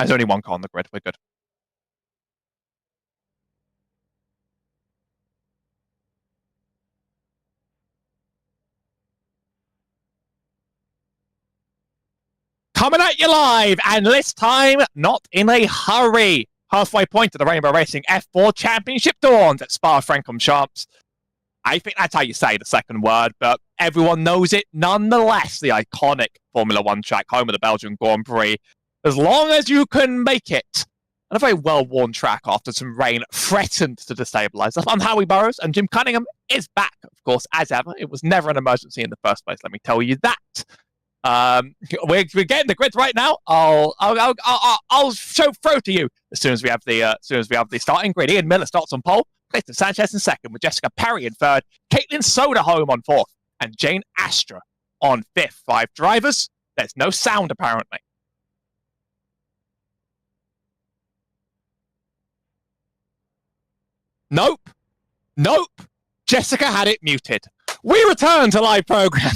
There's only one car on the grid. We're good. Coming at you live, and this time, not in a hurry. Halfway point of the Rainbow Racing F4 Championship dawns at Spa-Francorchamps. I think that's how you say the second word, but everyone knows it nonetheless. The iconic Formula One track, home of the Belgian Grand Prix. As long as you can make it. And a very well-worn track after some rain threatened to destabilize us. I'm Howie Burrows, and Jim Cunningham is back, of course, as ever. It was never an emergency in the first place, let me tell you that. We're getting the grid right now. I'll throw to you as soon as we have the starting grid. Ian Miller starts on pole, Clayton Sanchez in second, with Jessica Perry in third, Caitlin Soderholm on fourth, and Jane Astra on fifth. 5 drivers. There's no sound apparently. Nope. Jessica had it muted. We return to live program.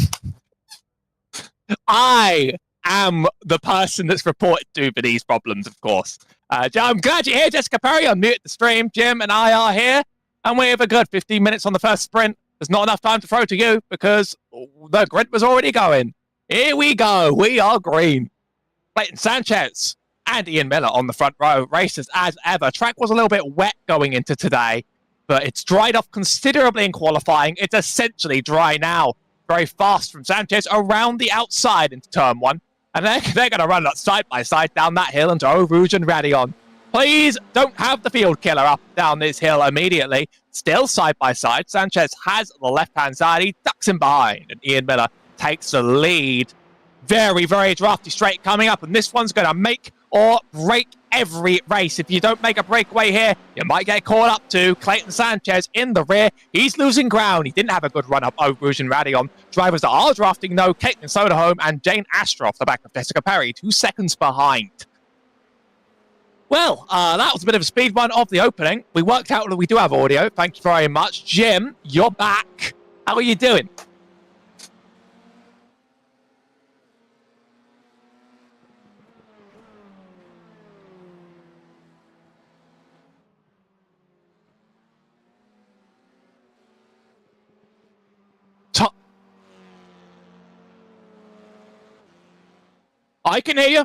I am the person that's reported to for these problems, of course. I'm glad you're here, Jessica Perry. Unmute the stream. Jim and I are here, and we have a good 15 minutes on the first sprint. There's not enough time to throw to you because the grid was already going. Here we go. We are green. Clayton Sanchez and Ian Miller on the front row. Races as ever. Track was a little bit wet going into today, but it's dried off considerably in qualifying. It's essentially dry now. Very fast from Sanchez around the outside into turn 1. And they're going to run that side by side down that hill into Eau Rouge and Radion. Please don't have the field killer up down this hill immediately. Still side by side. Sanchez has the left-hand side. He ducks him behind. And Ian Miller takes the lead. Very, very drafty straight coming up. And this one's going to make or break every race. If you don't make a breakaway here, you might get caught up to Clayton Sanchez in the rear. He's losing ground. He didn't have a good run up Eau Rouge and Radion. Drivers that are drafting, though, Caitlin Soderholm and Jane Astra off the back of Jessica Perry, 2 seconds behind. Well, that was a bit of a speed run of the opening. We worked out that we do have audio. Thank you very much. Jim, you're back. How are you doing? I can hear you.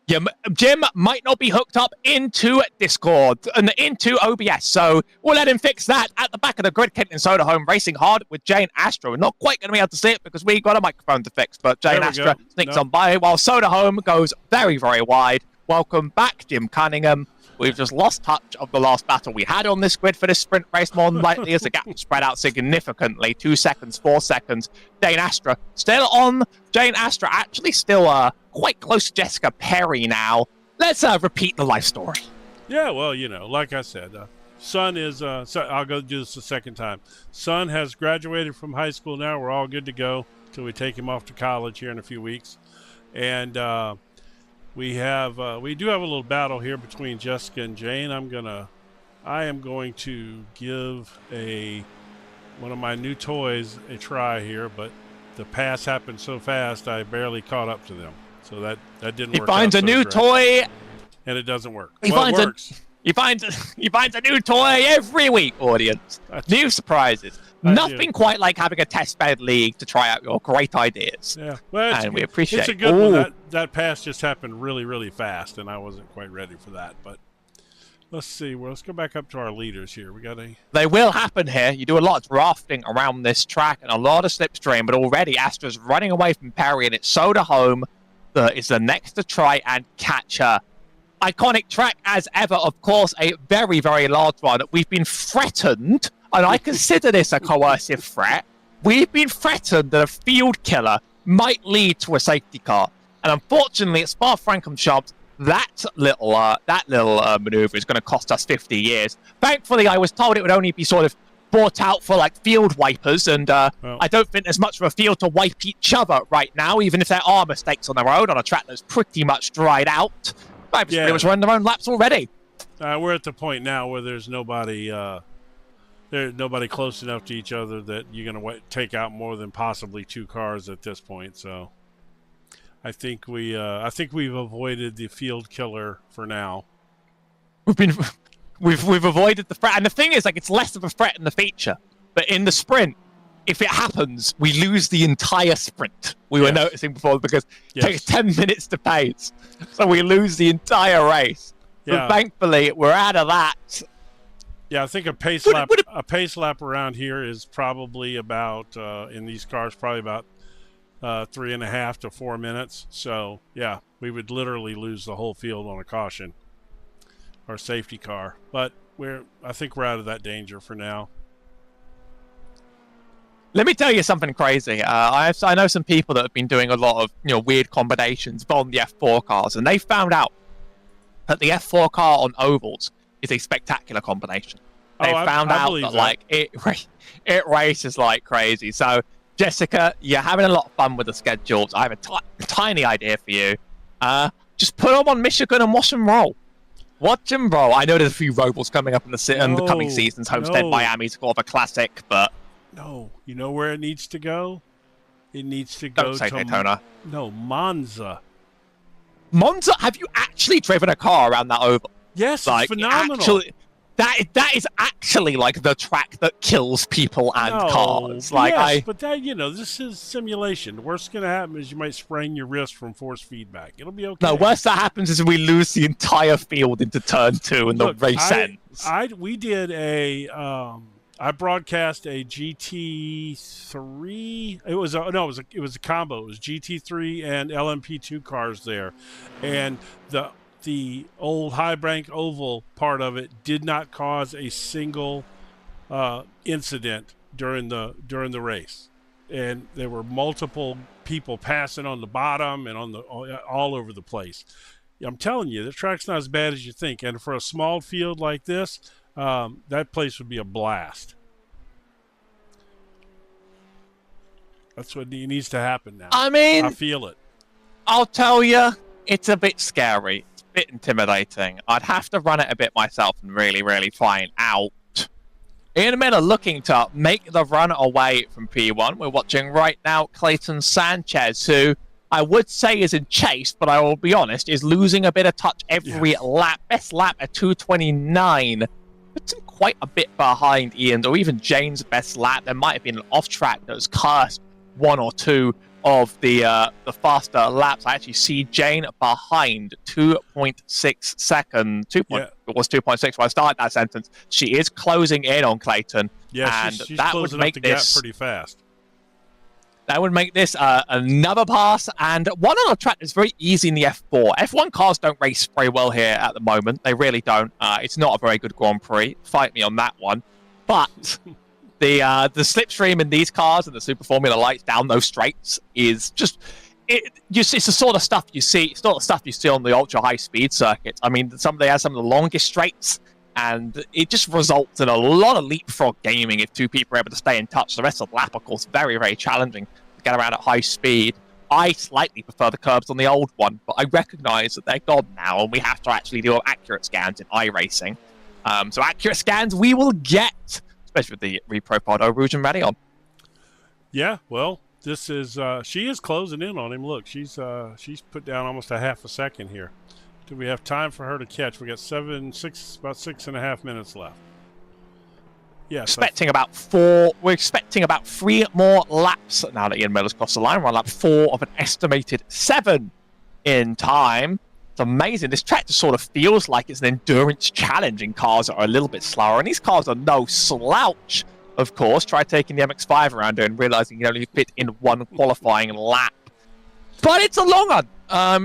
Yeah, Jim might not be hooked up into Discord and into OBS, so we'll let him fix that. At the back of the grid, Caitlin Soderholm racing hard with Jane Astra. We're not quite going to be able to see it because we got a microphone to fix, but Jane Astra sneaks on by while Soderholm goes very, very wide. Welcome back, Jim Cunningham. We've just lost touch of the last battle we had on this grid for this sprint race, more than likely, as the gap spread out significantly. 2 seconds, 4 seconds. Jane Astra still on. Jane Astra actually still quite close to Jessica Perry now. Let's repeat the life story. Yeah, well, you know, like I said, son is, so I'll go do this a second time. Son has graduated from high school now. We're all good to go until we take him off to college here in a few weeks. And we do have a little battle here between Jessica and Jane. I am going to give one of my new toys a try here, but the pass happened so fast I barely caught up to them. So that didn't work. He finds a new toy, and it doesn't work. He finds a new toy every week, audience. New surprises. Nothing quite like having a test bed league to try out your great ideas. Yeah, well, and we appreciate it's a good one. That pass just happened really, really fast, and I wasn't quite ready for that. But let's see. Well, let's go back up to our leaders here. They will happen here. You do a lot of drafting around this track and a lot of slipstream, but already Astra's running away from Perry, and it's Soderholm that is the next to try and catch her. Iconic track as ever, of course, a very, very large one. We've been threatened, and I consider this a coercive threat. We've been threatened that a field killer might lead to a safety car. And unfortunately, at Spa-Francorchamps, that little maneuver is going to cost us 50 years. Thankfully, I was told it would only be sort of bought out for like field wipers, and I don't think there's much of a field to wipe each other right now, even if there are mistakes on the road on a track that's pretty much dried out. I've pretty much run their own laps already. We're at the point now where there's nobody close enough to each other that you're going to take out more than possibly 2 cars at this point. So I think we've avoided the field killer for now. We've avoided the threat, and the thing is, like, it's less of a threat in the feature, but in the sprint, if it happens, we lose the entire sprint. We were noticing before because it takes 10 minutes to pace, so we lose the entire race. Yeah. But thankfully, we're out of that. Yeah, I think a pace lap around here is probably about in these cars probably about 3.5 to 4 minutes. So yeah, we would literally lose the whole field on a caution or safety car. But I think we're out of that danger for now. Let me tell you something crazy. I know some people that have been doing a lot of weird combinations on the F4 cars, and they found out that the F4 car on ovals is a spectacular combination. They found out that like it races like crazy. So Jessica, you're having a lot of fun with the schedules. I have a tiny idea for you. Just put them on Michigan and watch them roll. Watch them roll. I know there's a few robles coming up in the coming seasons. Homestead Miami's sort of a classic, but no, you know where it needs to go? It needs to go to Daytona. No, Monza. Monza? Have you actually driven a car around that oval? Yes, like, it's phenomenal. Actually, that is actually like the track that kills people and cars. Like, yes, but that this is simulation. The worst going to happen is you might sprain your wrist from force feedback. It'll be okay. No, worst that happens is we lose the entire field into turn 2 and the race ends. We did I broadcast a GT3. It was a combo. It was GT3 and LMP2 cars there, and the old high bank oval part of it did not cause a single incident during the race, and there were multiple people passing on the bottom and all over the place. I'm telling you, the track's not as bad as you think, and for a small field like this, that place would be a blast. That's what needs to happen now. I mean, I feel it. I'll tell you, it's a bit scary. It's a bit intimidating. I'd have to run it a bit myself and really, really find out. Ian Miller looking to make the run away from P1. We're watching right now Clayton Sanchez, who I would say is in chase, but I will be honest, is losing a bit of touch every lap. Best lap at 2:29. Puts him quite a bit behind Ian's or even Jane's best lap. There might have been an off track that was cursed one or two of the faster laps. I actually see Jane behind 2.6 seconds. It was 2.6 when I started that sentence. She is closing in on Clayton. Yeah, and she's that closing would make up the this gap pretty fast. That would make this another pass, and one on a track that's very easy in the F4. F1 cars don't race very well here at the moment. They really don't. It's not a very good Grand Prix. Fight me on that one. But the slipstream in these cars and the Super Formula lights down those straights is just... It's the sort of stuff you see. It's not the stuff you see on the ultra high speed circuits. I mean, they have some of the longest straights, and it just results in a lot of leapfrog gaming if two people are able to stay in touch. The rest of the lap, of course, very, very challenging to get around at high speed. I slightly prefer the curbs on the old one, but I recognize that they're gone now, and we have to actually do accurate scans in iRacing. So accurate scans we will get, especially with the Repro Pod Rouge and Radeon. Yeah, well, this is she is closing in on him. Look, she's put down almost a half a second here. Do we have time for her to catch? We got about 6.5 minutes left. Yes, we're expecting about 3 more laps now that Ian Miller's crossed the line. We're on lap 4 of an estimated 7 in time. It's amazing. This track just sort of feels like it's an endurance challenge in cars that are a little bit slower, and these cars are no slouch. Of course, try taking the MX-5 around here and realizing you only fit in one qualifying lap. But it's a long one.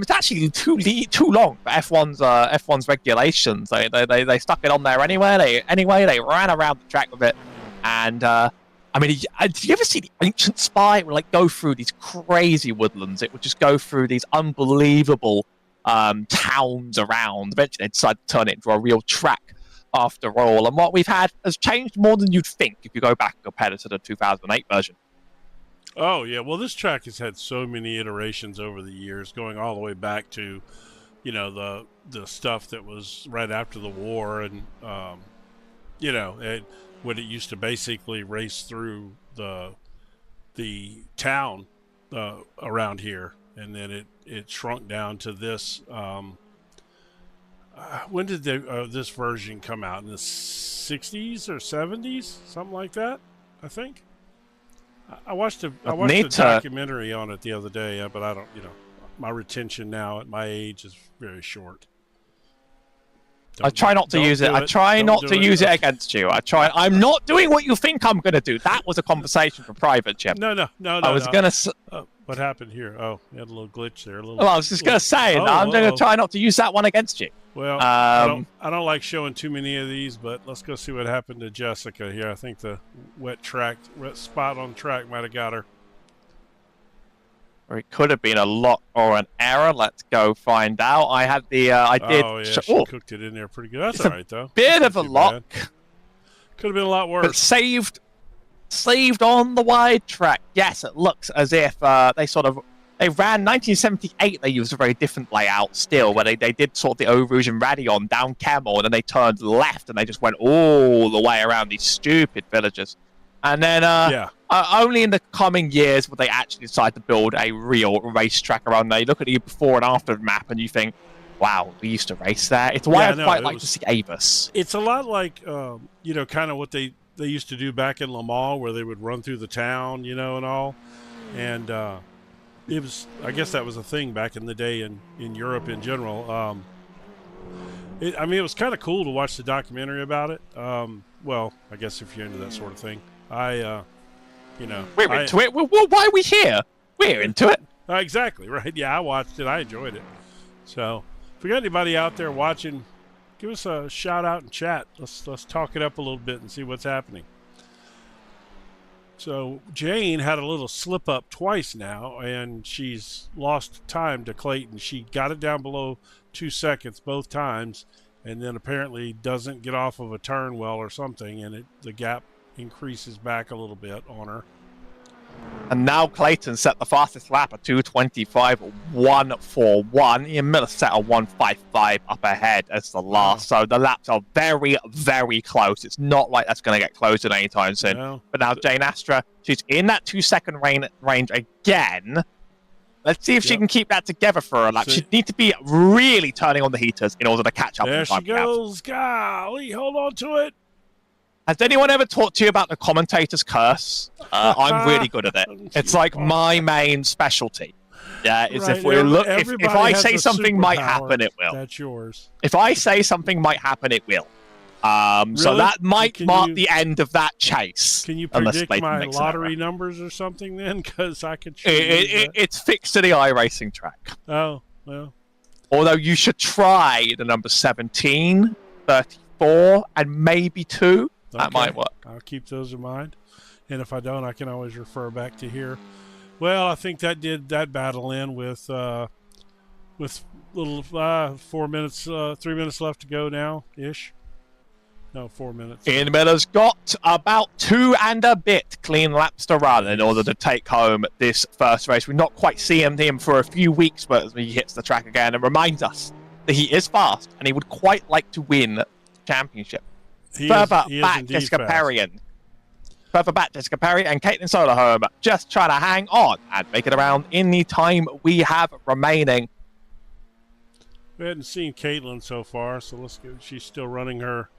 It's actually too long for F1's regulations. They stuck it on there anyway. They ran around the track with it, and I mean, did you ever see the Ancient Spy? It would like go through these crazy woodlands. It would just go through these unbelievable towns around. Eventually, they decided to turn it into a real track after all. And what we've had has changed more than you'd think if you go back and compare it to the 2008 version. Oh, yeah. Well, this track has had so many iterations over the years, going all the way back to, the stuff that was right after the war and, when it used to basically race through the town around here. and then it shrunk down to this. When did this version come out? In the 60s or 70s, something like that, I think. I watched a documentary on it the other day, but I don't, my retention now at my age is very short. I try not to use it. I try not to use it against you. I'm not doing what you think I'm going to do. That was a conversation for private, Jim. No. I was going to... what happened here? Oh, you had a little glitch there. I was just going to say, I'm going to try not to use that one against you. Well, I don't like showing too many of these, but let's go see what happened to Jessica here. I think the wet spot on the track might have got her. Or it could have been a lock or an error. Let's go find out. I had the, she cooked it in there pretty good. That's all right, though. Bit of a lock. Could have been a lot worse. But saved on the wide track. Yes, it looks as if they ran 1978. They used a very different layout still, where they did sort of the Eau Rouge and Radillon down Camel, and then they turned left and they just went all the way around these stupid villages. And then only in the coming years would they actually decide to build a real racetrack around there. You look at the before and after map and you think, wow, we used to race there. It's why I'd quite like to see Avis. It's a lot like, kind of what they used to do back in Le Mans, where they would run through the town, and all. And it was, I guess that was a thing back in the day in Europe in general. It was kind of cool to watch the documentary about it. Well, I guess if you're into that sort of thing. We're into it. Well, why are we here? We're into it. Exactly, right. Yeah, I watched it. I enjoyed it. So, if we got anybody out there watching, give us a shout out and chat. Let's talk it up a little bit and see what's happening. So, Jane had a little slip up twice now, and she's lost time to Clayton. She got it down below 2 seconds both times, and then apparently doesn't get off of a turn well or something, and the gap increases back a little bit on her. And now Clayton set the fastest lap at 2:25.141. Ian Miller set a 1:55 up ahead as the last. So the laps are very, very close. It's not like that's going to get closed at any time soon. No. But now Jane Astra, she's in that 2-second range again. Let's see if she can keep that together for a lap. She'd need to be really turning on the heaters in order to catch up. There she goes. Golly, hold on to it. Has anyone ever talked to you about the commentator's curse? I'm really good at it. It's like my main specialty. Yeah, is right. If I say something might happen, it will. That's yours. If I say something might happen, it will. Really? So that might mark the end of that chase. Can you predict my lottery numbers or something then? Because I could. It's fixed to the iRacing track. Oh, well. Although you should try the number 17, 34, and maybe 2. That might work. I'll keep those in mind. And if I don't, I can always refer back to here. Well, I think that did that battle in with little 4 minutes, 3 minutes left to go now, ish. No, 4 minutes. Ian Miller's got about 2 and a bit clean laps to run in order to take home this first race. We've not quite seen him for a few weeks, but as he hits the track again, it reminds us that he is fast and he would quite like to win the championship. Further back, Jessica Perry and Caitlin Solarholm just trying to hang on and make it around in the time we have remaining. We hadn't seen Caitlin so far, so let's go. She's still running her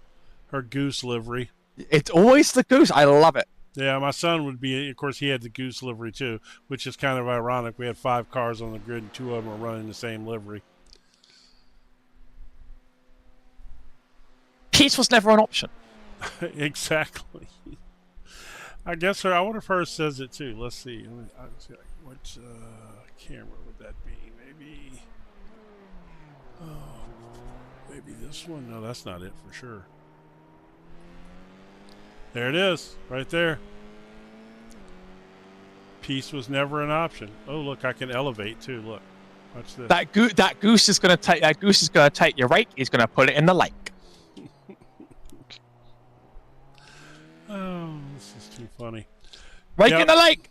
goose livery. It's always the goose. I love it. Yeah, my son would be, of course, he had the goose livery too, which is kind of ironic. We had 5 cars on the grid and 2 of them are running the same livery. Peace was never an option. Exactly. I guess I wonder if hers says it too. Let's see. What camera would that be? Maybe this one? No, that's not it for sure. There it is, right there. Peace was never an option. Oh, look, I can elevate too. Look, watch this. That goose is going to take your rake. He's going to put it in the lake. Oh, this is too funny. Rake in the lake.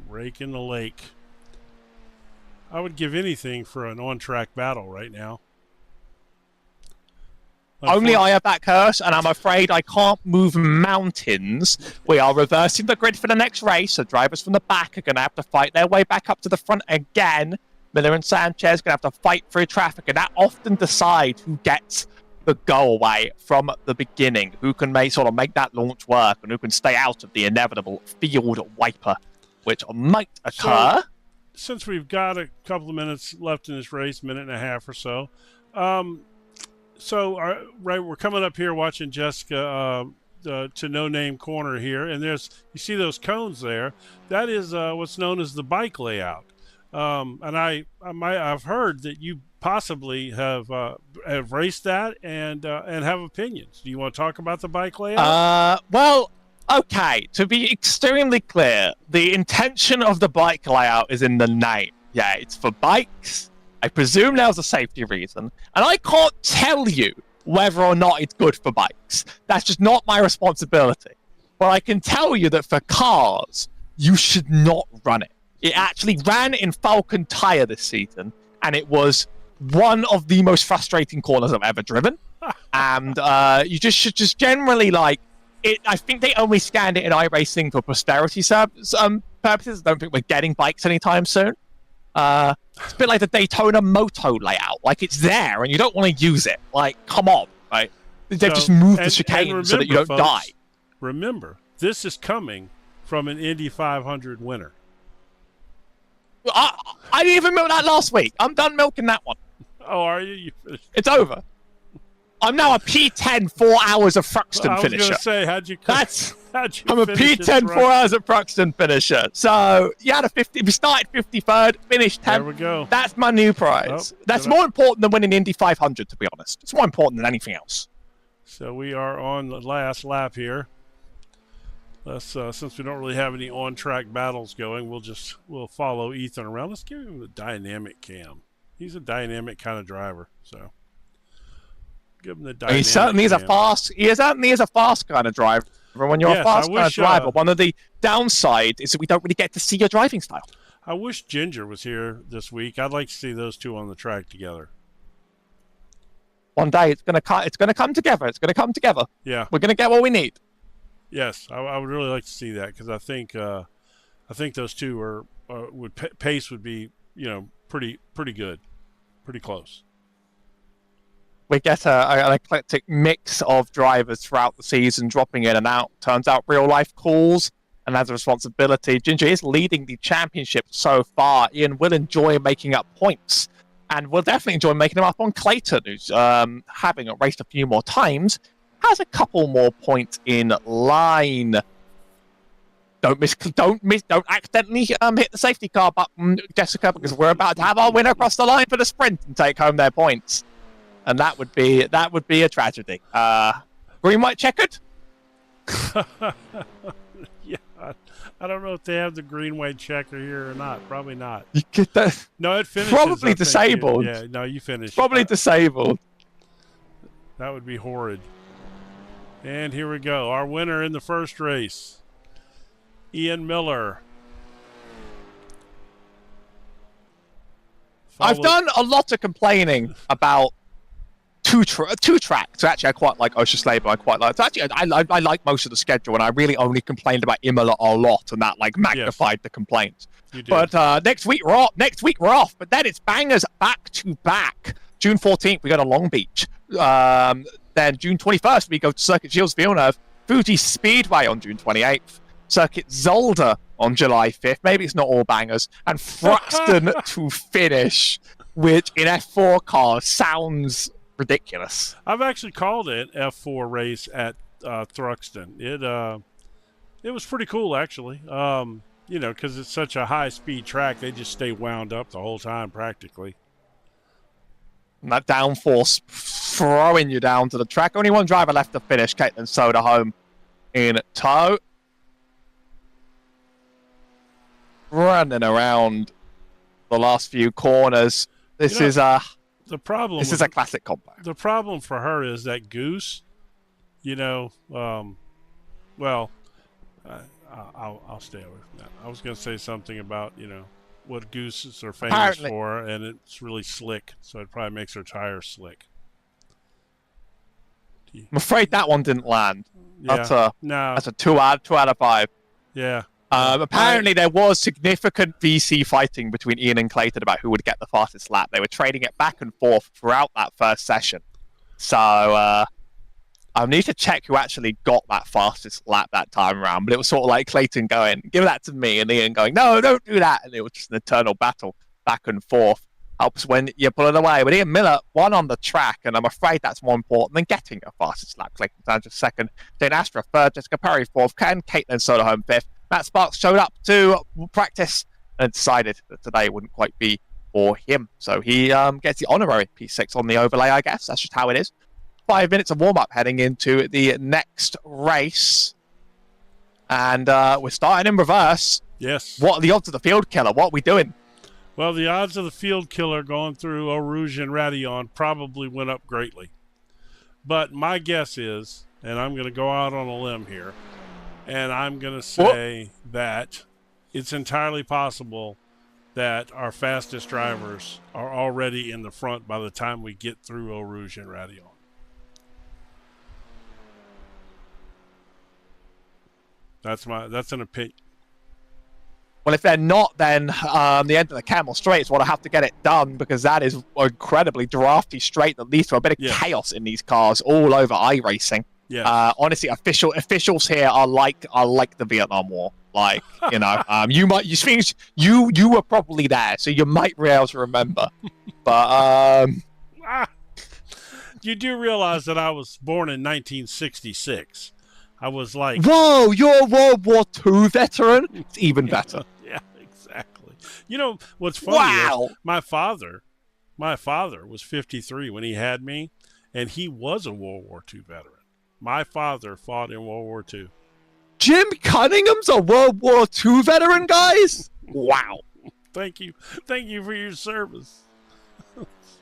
Rake in the lake. I would give anything for an on-track battle right now. Only I have that curse, and I'm afraid I can't move mountains. We are reversing the grid for the next race, so drivers from the back are going to have to fight their way back up to the front again. Miller and Sanchez going to have to fight through traffic, and that often decides who gets the go away from the beginning, who can make that launch work, and who can stay out of the inevitable field wiper, which might occur. Since we've got a couple of minutes left in this race, minute and a half or so, we're coming up here watching Jessica to No Name Corner here, and you see those cones there. That is what's known as the bike layout. And I've heard that you possibly have raced that and have opinions. Do you want to talk about the bike layout? Well, okay. To be extremely clear, the intention of the bike layout is in the name. Yeah, it's for bikes. I presume there's a safety reason, and I can't tell you whether or not it's good for bikes. That's just not my responsibility. But I can tell you that for cars, you should not run it. It actually ran in Falcon Tire this season, and it was one of the most frustrating corners I've ever driven. And you just should just generally like it. I think they only scanned it in iRacing for posterity purposes. I don't think we're getting bikes anytime soon. It's a bit like the Daytona Moto layout. Like, it's there, and you don't want to use it. Like, come on, right? They've just moved the chicane so that you don't folks, die. Remember, this is coming from an Indy 500 winner. I didn't even milk that last week. I'm done milking that one. Oh, are you? It's over. I'm now a P10 4 hours of Fruxton finisher. I was going to say, I'm a P10 4 hours of Fruxton finisher. So, you had a 50. We started 53rd, finished 10th. There we go. That's my new prize. That's more important than winning Indy 500, to be honest. It's more important than anything else. So, we are on the last lap here. Since we don't really have any on-track battles going, we'll follow Ethan around. Let's give him the dynamic cam. He's a dynamic kind of driver, so give him the dynamic. He certainly is a fast. He certainly is a fast kind of driver. When you're a fast kind of driver, one of the downsides is that we don't really get to see your driving style. I wish Ginger was here this week. I'd like to see those two on the track together. One day it's gonna come together. It's gonna come together. Yeah, we're gonna get what we need. Yes, I would really like to see that because I think those two pace would be pretty good, pretty close. We get an eclectic mix of drivers throughout the season, dropping in and out. Turns out real life calls and has a responsibility. Ginger is leading the championship so far. Ian will enjoy making up points, and will definitely enjoy making them up on Clayton, who's having raced a few more times. Has a couple more points in line. Don't accidentally hit the safety car button, Jessica, because we're about to have our winner across the line for the sprint and take home their points, and that would be a tragedy. Green white checkered. Yeah, I don't know if they have the green white checker here or not. Probably not. You get that? No, it finishes. Probably disabled. Yeah, no, you finished. Probably disabled. That would be horrid. And here we go. Our winner in the first race, Ian Miller. I've done a lot of complaining about two tracks. Actually, I quite like Oschersleben. I quite like. Actually, I like most of the schedule, and I really only complained about Imola a lot, and that magnified the complaints. You did. But next week we're off. But then it's bangers back to back. June 14th we go to Long Beach. Then June 21st, we go to Circuit Gilles Villeneuve, Fuji Speedway on June 28th, Circuit Zolder on July 5th. Maybe it's not all bangers. And Thruxton to finish, which in F4 cars sounds ridiculous. I've actually called it F4 race at Thruxton. It was pretty cool, actually. Because it's such a high-speed track, they just stay wound up the whole time practically. And that downforce throwing you down to the track. Only one driver left to finish. Caitlin Soda home in tow. Running around the last few corners. This is a classic combo. The problem for her is that Goose, I'll stay away from that. I was going to say something about, what gooses are famous for, and it's really slick, so it probably makes her tires slick. I'm afraid that one didn't land. Yeah. That's a 2 out of 5. Yeah, Apparently, there was significant VC fighting between Ian and Clayton about who would get the fastest lap. They were trading it back and forth throughout that first session. So I need to check who actually got that fastest lap that time around. But it was sort of like Clayton going, "Give that to me," and Ian going, "No, don't do that." And it was just an eternal battle back and forth. Helps when you pull it away. But Ian Miller won on the track, and I'm afraid that's more important than getting a fastest lap. Clayton Sanchez second, Dane Astra third, Jessica Perry fourth, Ken Caitlin Soderholm fifth. Matt Sparks showed up to practice and decided that today wouldn't quite be for him. So he gets the honorary P6 on the overlay, I guess. That's just how it is. 5 minutes of warm-up heading into the next race. And we're starting in reverse. Yes. What are the odds of the field killer? What are we doing? Well, the odds of the field killer going through Eau Rouge and Radillon probably went up greatly. But my guess is, and I'm going to go out on a limb here, and I'm going to say that it's entirely possible that our fastest drivers are already in the front by the time we get through Eau Rouge and Radillon. That's an opinion. Well, if they're not, then the end of the Camel Straight is what I have to get it done, because that is an incredibly drafty straight that leads to a bit of chaos in these cars all over iRacing. Yeah. Honestly, officials here are like the Vietnam War. Like, you know, you were probably there, so you might be able to remember. But you do realize that I was born in 1966. I was like, whoa, you're a World War II veteran? It's even better. Yeah, exactly. You know what's funny? Wow. Is my father was 53 when he had me, and he was a World War II veteran. My father fought in World War II. Jim Cunningham's a World War II veteran, guys? Wow. Thank you for your service.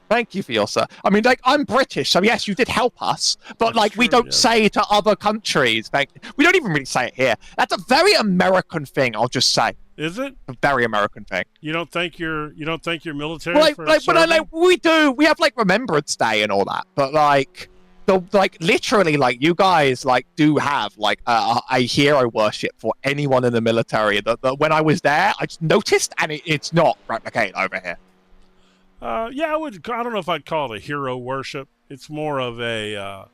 Thank you for your sir. I mean, like, I'm British, so yes, you did help us, but that's like, true, we don't say to other countries. We don't even really say it here. That's a very American thing. I'll just say. Is it a very American thing? You don't thank your military? Well, for but we do. We have like Remembrance Day and all that, but like. Literally, like, you guys like do have like a hero worship for anyone in the military. That when I was there, I just noticed, and it's not replicated over here. Yeah, I don't know if I'd call it a hero worship. It's more of a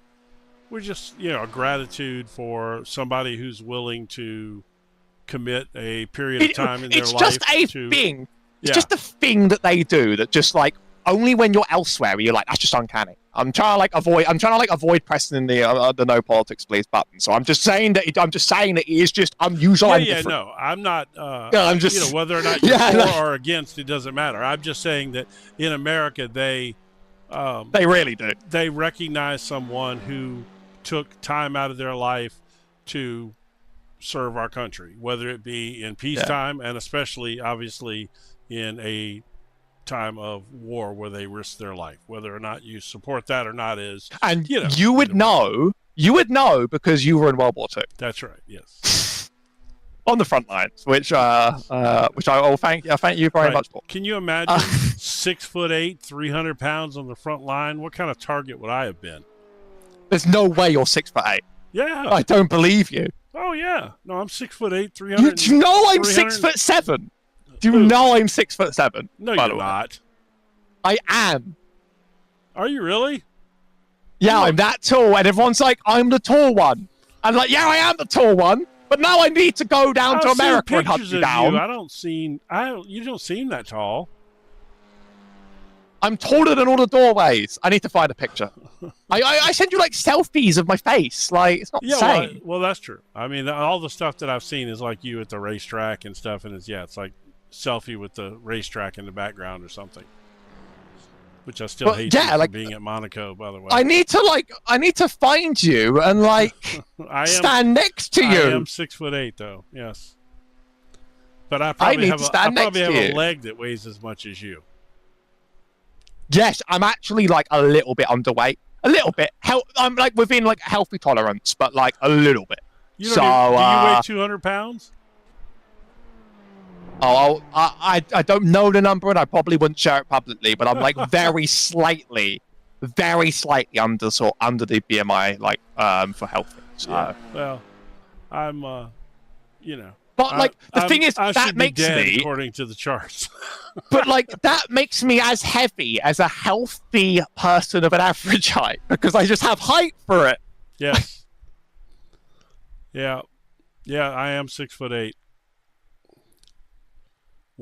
we're just a gratitude for somebody who's willing to commit a period of time in their life. It's just a thing. It's just a thing that they do that just like only when you're elsewhere you're like, that's just uncanny. I'm trying to avoid pressing the no politics please button. So I'm just saying that it is just unusual. No, I'm not. I'm just whether or not you're for or against, it doesn't matter. I'm just saying that in America they really do. They recognize someone who took time out of their life to serve our country, whether it be in peacetime and especially obviously in a time of war where they risk their life. Whether or not you support that or not is, and you would know because you were in World War II. That's right. Yes. On the front lines, which I will thank you very much for. Can you imagine 6'8", 300 pounds on the front line? What kind of target would I have been? There's no way you're 6'8". Yeah. I don't believe you. Oh yeah. No, I'm 6'8", 300. Do you know I'm 6'7"? Do you know I'm 6'7"? No, you're not. I am. Are you really? Yeah, I'm that tall, and everyone's like, I'm the tall one. I'm like, yeah, I am the tall one, but now I need to go down to America and hunt you down. You don't seem that tall. I'm taller than all the doorways. I need to find a picture. I send you like selfies of my face. Like, it's not the same. Well, that's true. I mean, all the stuff that I've seen is like you at the racetrack and stuff, and it's like selfie with the racetrack in the background or something. Which I still hate being at Monaco, by the way. I need to find you and like stand next to you. I am 6'8", though. Yes, but I probably have a leg that weighs as much as you. Yes, I'm actually like a little bit underweight. A little bit. I'm like within like healthy tolerance, but like a little bit. Do you weigh 200 pounds? Oh, I don't know the number, and I probably wouldn't share it publicly. But I'm like very slightly under the BMI, like for healthy. So. Yeah, well, I'm, But like the thing is, I that should be makes dead, me, according to the charts. but like that makes me as heavy as a healthy person of an average height because I just have height for it. Yes. Yeah. I am 6'8".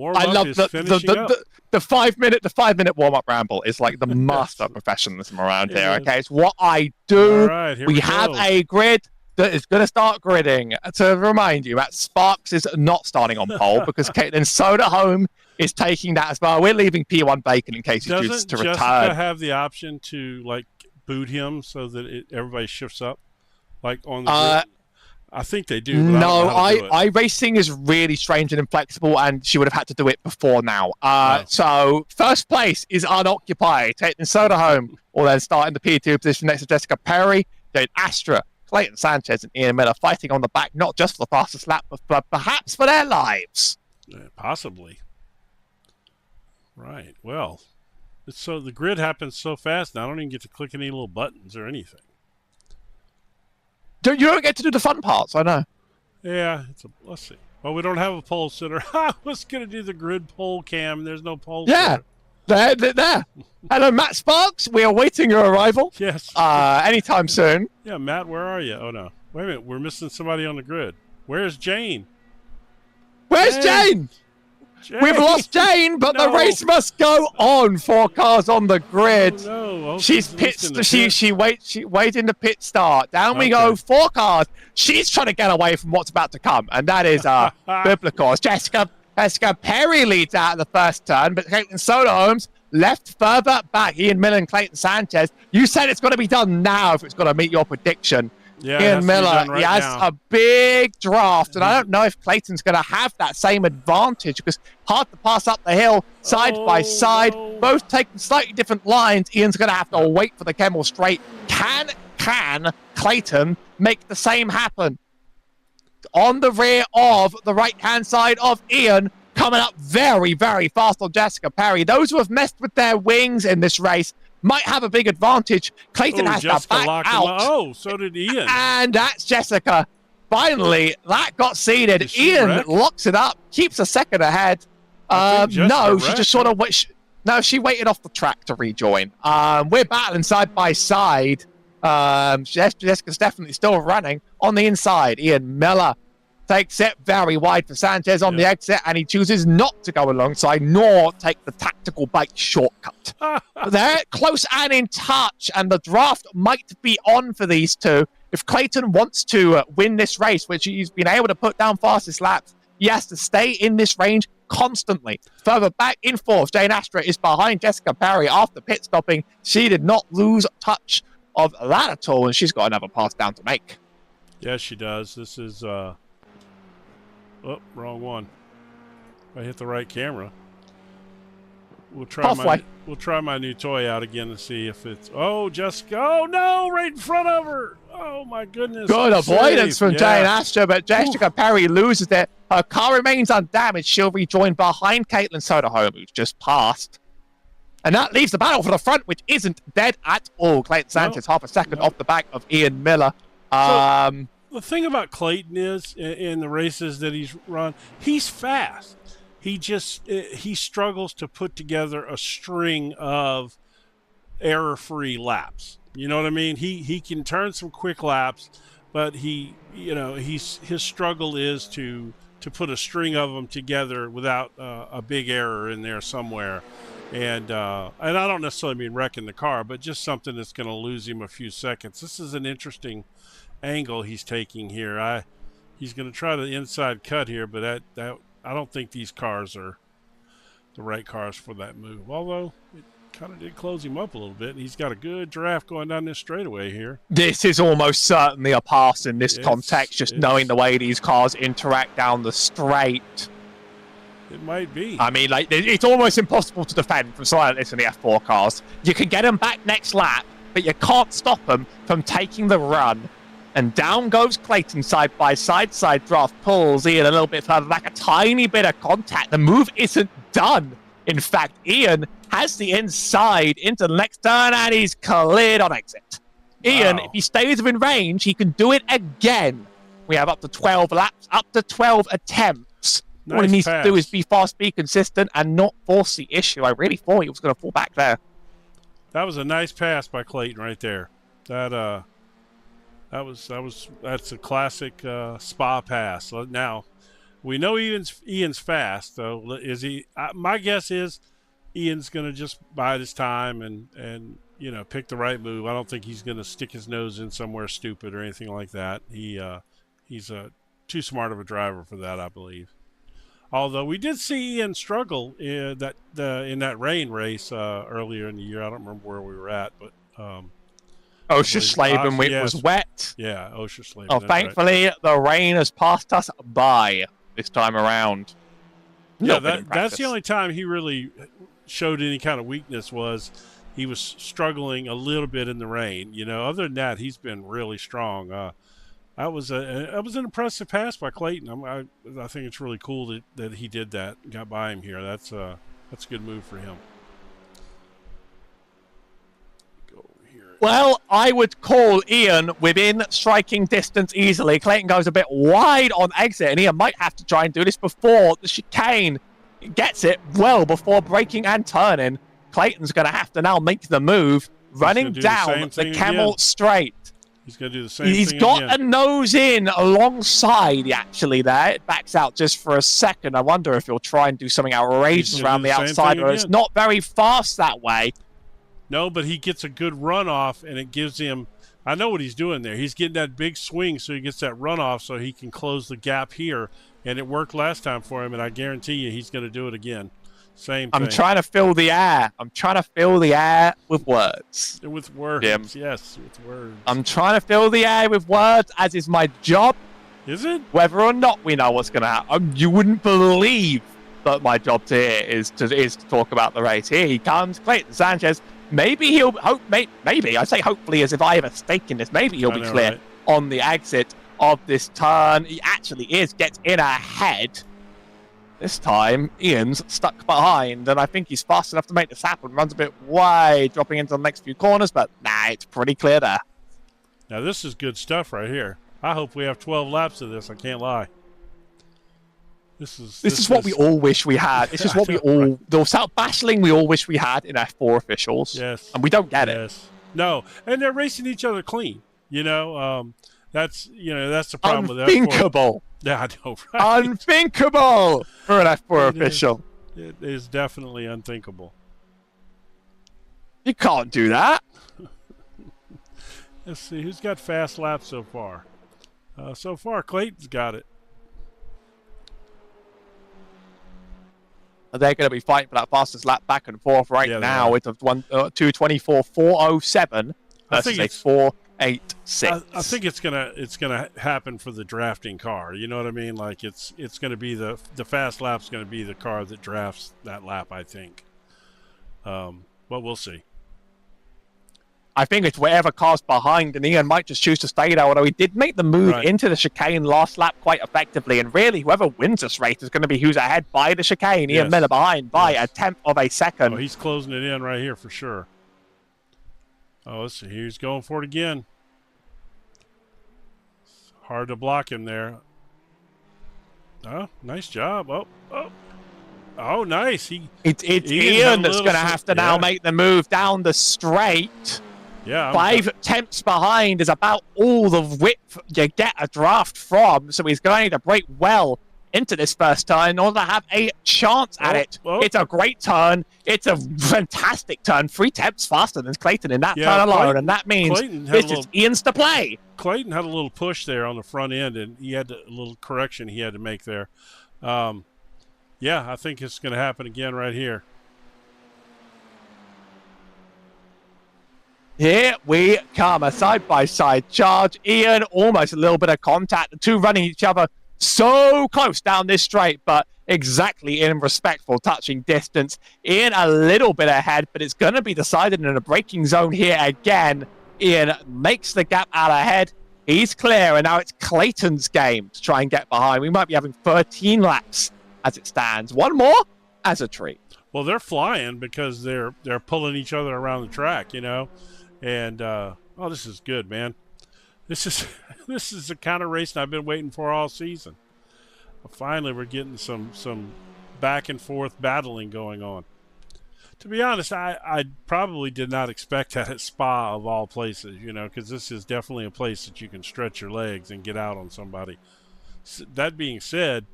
I love the 5 minute warm up ramble is like the master of professionalism around here. Okay, it's what I do. All right, here we have go. a grid that is going to start gridding. To remind you, Matt Sparks is not starting on pole because Caitlin Soderholm is taking that as well. We're leaving P1 Bacon in case he's due to return. Doesn't Jessica have the option to like boot him so that everybody shifts up, like on the grid? I think they do. But no, iRacing is really strange and inflexible, and she would have had to do it before now. So first place is unoccupied. Caitlin Soderholm will then start in the P2 position next to Jessica Perry, Jane Astra, Clayton Sanchez, and Ian Miller fighting on the back, not just for the fastest lap, but perhaps for their lives. Possibly. Right. Well, so the grid happens so fast now. I don't even get to click any little buttons or anything. You don't get to do the fun parts, I know. Yeah, let's see. Well, we don't have a pole sitter. I was going to do the grid pole cam. There's no pole sitter. There. Hello, Matt Sparks. We are waiting your arrival. Yes. Anytime soon. Yeah, Matt, where are you? Oh, no. Wait a minute. We're missing somebody on the grid. Where's Jane? Where's Jane? We've lost Jane, but the race must go on. 4 cars on the grid. Oh, no. She's she waits in the pit start. Down we go. 4 cars. She's trying to get away from what's about to come, and that is biblical. Jessica Perry leads out of the first turn, but Caitlin Soderholm's left further back. Ian Miller and Clayton Sanchez. You said it's going to be done now if it's going to meet your prediction. Yeah, Ian Miller, he has a big draft, and I don't know if Clayton's going to have that same advantage because hard to pass up the hill side by side, both taking slightly different lines. Ian's going to have to wait for the Kemmel straight. Can Clayton make the same happen? On the rear of the right-hand side of Ian, coming up very, very fast on Jessica Perry. Those who have messed with their wings in this race might have a big advantage. Clayton has to back out. Oh, so did Ian. And that's Jessica. Finally, that got seeded. Ian locks it up, keeps a second ahead. No, she just sort of she waited off the track to rejoin. We're battling side by side. Jessica's definitely still running on the inside. Ian Miller takes it very wide for Sanchez on the exit, and he chooses not to go alongside nor take the tactical bike shortcut. They're close and in touch, and the draft might be on for these two. If Clayton wants to win this race, which he's been able to put down fastest laps, he has to stay in this range constantly. Further back in fourth, Jane Astra is behind Jessica Perry after pit stopping. She did not lose touch of that at all, and she's got another pass down to make. Yes, she does. This is wrong one. I hit the right camera. We'll try my new toy out again to see if it's. Oh, Jessica! Oh no! Right in front of her! Oh my goodness! Good avoidance from Jane Astra, but Jessica Perry loses it. Her car remains undamaged. She'll rejoin behind Caitlin Soderholm, who's just passed. And that leaves the battle for the front, which isn't dead at all. Clayton Sanchez, half a second off the back of Ian Miller. The thing about Clayton is, in the races that he's run, he's fast. He struggles to put together a string of error-free laps. You know what I mean? He can turn some quick laps, but his struggle is to put a string of them together without a big error in there somewhere. And I don't necessarily mean wrecking the car, but just something that's going to lose him a few seconds. This is an interesting angle he's taking here. He's going to try the inside cut here, but I don't think these cars are the right cars for that move. Although it kind of did close him up a little bit. He's got a good draft going down this straightaway here. This is almost certainly a pass in this context, just knowing the way these cars interact down the straight. It might be. I mean, like, it's almost impossible to defend from something like this in the F4 cars. You can get them back next lap, but you can't stop them from taking the run. And down goes Clayton side by side draft pulls Ian a little bit further back, a tiny bit of contact. The move isn't done. In fact, Ian has the inside into the next turn, and he's cleared on exit. Ian, if he stays within range, he can do it again. We have up to 12 laps, up to 12 attempts. All he needs to do is be fast, be consistent, and not force the issue. I really thought he was going to fall back there. That was a nice pass by Clayton right there. That's a classic Spa pass. Now, we know Ian's fast, though. Is he? My guess is Ian's going to just bide his time and pick the right move. I don't think he's going to stick his nose in somewhere stupid or anything like that. He's too smart of a driver for that, I believe. Although we did see Ian struggle in that rain race earlier in the year. I don't remember where we were at, but Oschersleben, it was wet. Yeah, Oschersleben. Oh, thankfully the rain has passed us by this time around. Yeah, that's the only time he really showed any kind of weakness was he was struggling a little bit in the rain. Other than that, he's been really strong. That was an impressive pass by Clayton. I think it's really cool that he did that, got by him here. That's a good move for him. Go over here. Well, I would call Ian within striking distance easily. Clayton goes a bit wide on exit, and Ian might have to try and do this before the chicane gets it well before braking and turning. Clayton's going to have to now make the move, running down the Camel Straight. He's going to do the same thing He's got a nose in alongside, actually, there. It backs out just for a second. I wonder if he'll try and do something outrageous around the outside, or it's not very fast that way. No, but he gets a good runoff, and it gives him... I know what he's doing there. He's getting that big swing, so he gets that runoff so he can close the gap here. And it worked last time for him, and I guarantee you he's going to do it again. Same thing. I'm trying to fill the air. I'm trying to fill the air with words. With words, Jim. Yes, with words. I'm trying to fill the air with words, as is my job. Is it? Whether or not we know what's going to happen. You wouldn't believe that my job here is to talk about the race. Here he comes, Clayton Sanchez. Maybe he'll maybe I say hopefully as if I have a stake in this. Maybe he'll be clear on the exit of this turn. He actually gets in ahead. This time, Ian's stuck behind, and I think he's fast enough to make this happen. Runs a bit wide, dropping into the next few corners, but it's pretty clear there. Now, this is good stuff right here. I hope we have 12 laps of this. I can't lie. This is what we all wish we had. This is what the self-bashing we all wish we had in F4 officials. Yes. And we don't get it. No, and they're racing each other clean. That's the problem with F4. Unthinkable. Yeah, I know, right? Unthinkable for an F4 official. It is definitely unthinkable. You can't do that. Let's see, who's got fast laps so far? So far, Clayton's got it. They're going to be fighting for that fastest lap back and forth now. It's a 2:24.407 versus a 4:86. I think it's gonna happen for the drafting car. You know what I mean? Like it's going to be the fast lap's going to be the car that drafts that lap. I think. But we'll see. I think it's whatever car's behind, and Ian might just choose to stay there, although he did make the move into the chicane last lap quite effectively, and really whoever wins this race is going to be who's ahead by the chicane. Ian Miller behind by a tenth of a second. Oh, he's closing it in right here for sure. Oh, let's see. He's going for it again. It's hard to block him there. Oh, nice job. Oh, nice. It's Ian that's going to have to now make the move down the straight. Yeah, 5 tenths behind is about all the width you get a draft from, so he's going to break well into this first turn in order to have a chance at it. It's a great turn. It's a fantastic turn. 3 tenths faster than Clayton in that turn alone, and that means this is Ian's to play. Clayton had a little push there on the front end, and he had a little correction he had to make there. Yeah, I think it's going to happen again right here. Here we come, a side-by-side charge. Ian, almost a little bit of contact. The two running each other so close down this straight, but exactly in respectful touching distance. Ian a little bit ahead, but it's going to be decided in a braking zone here again. Ian makes the gap out ahead. He's clear, and now it's Clayton's game to try and get behind. We might be having 13 laps as it stands. One more as a treat. Well, they're flying because they're pulling each other around the track, you know. And, this is good, man. This is this is the kind of racing I've been waiting for all season. Finally, we're getting some back and forth battling going on. To be honest, I probably did not expect that at Spa of all places, because this is definitely a place that you can stretch your legs and get out on somebody. That being said,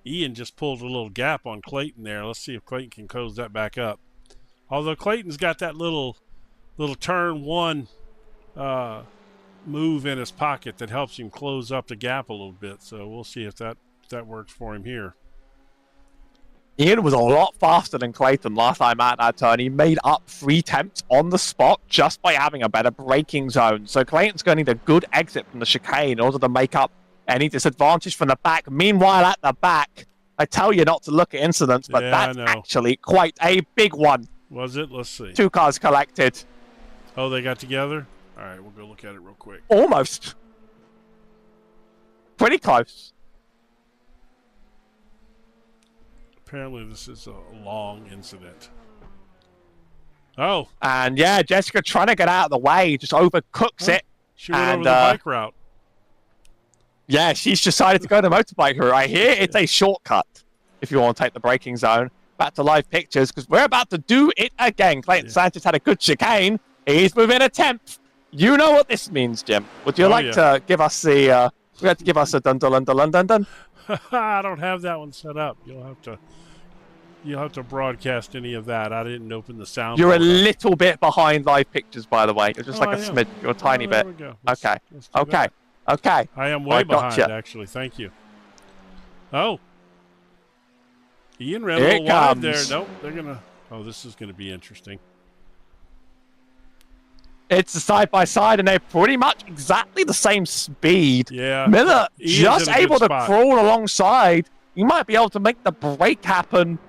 Ian just pulled a little gap on Clayton there. Let's see if Clayton can close that back up. Although Clayton's got that little turn one move in his pocket that helps him close up the gap a little bit. So we'll see if that works for him here. Ian was a lot faster than Clayton last time at that turn. He made up 3 attempts on the spot just by having a better braking zone. So Clayton's going to need a good exit from the chicane in order to make up any disadvantage from the back. Meanwhile, at the back, I tell you not to look at incidents, but that's actually quite a big one. Was it? Let's see. 2 cars collected. Oh, they got together? All right, we'll go look at it real quick. Almost. Pretty close. Apparently, this is a long incident. Oh. And yeah, Jessica trying to get out of the way, just overcooks it. She went over the bike route. Yeah, she's decided to go the motorbike route. I hear it's a shortcut if you want to take the braking zone. Back to live pictures, because we're about to do it again. Clayton Sanchez had a good chicane. He's within a 10th. You know what this means, Jim. Would you like to give us the... we have to give us a dun dun dun dun dun dun. I don't have that one set up. You'll have to broadcast any of that. I didn't open the sound. You're a little bit behind live pictures, by the way. You're just like a smidge. You're a tiny bit. There we go. Okay. Okay. I am way behind, actually. Thank you. Oh. Ian ran a little wide there. Nope. They're going to... Oh, this is going to be interesting. It's a side-by-side, and they're pretty much exactly the same speed. Yeah. Miller just able to crawl alongside. You might be able to make the break happen.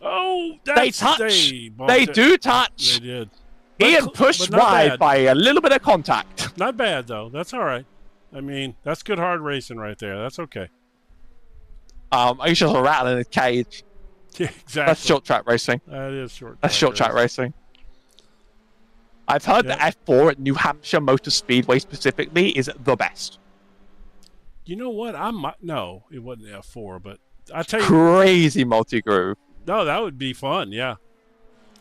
Oh, they touch. They do touch. They did. Ian pushed wide by a little bit of contact. Not bad, though. That's all right. I mean, that's good hard racing right there. That's okay. He's just rattling his cage. Yeah, exactly. That's short track racing. That is short. That's short track racing. I've heard the F4 at New Hampshire Motor Speedway specifically is the best. You know what? No, it wasn't F4, but I tell you, crazy multi-groove. No, that would be fun. Yeah,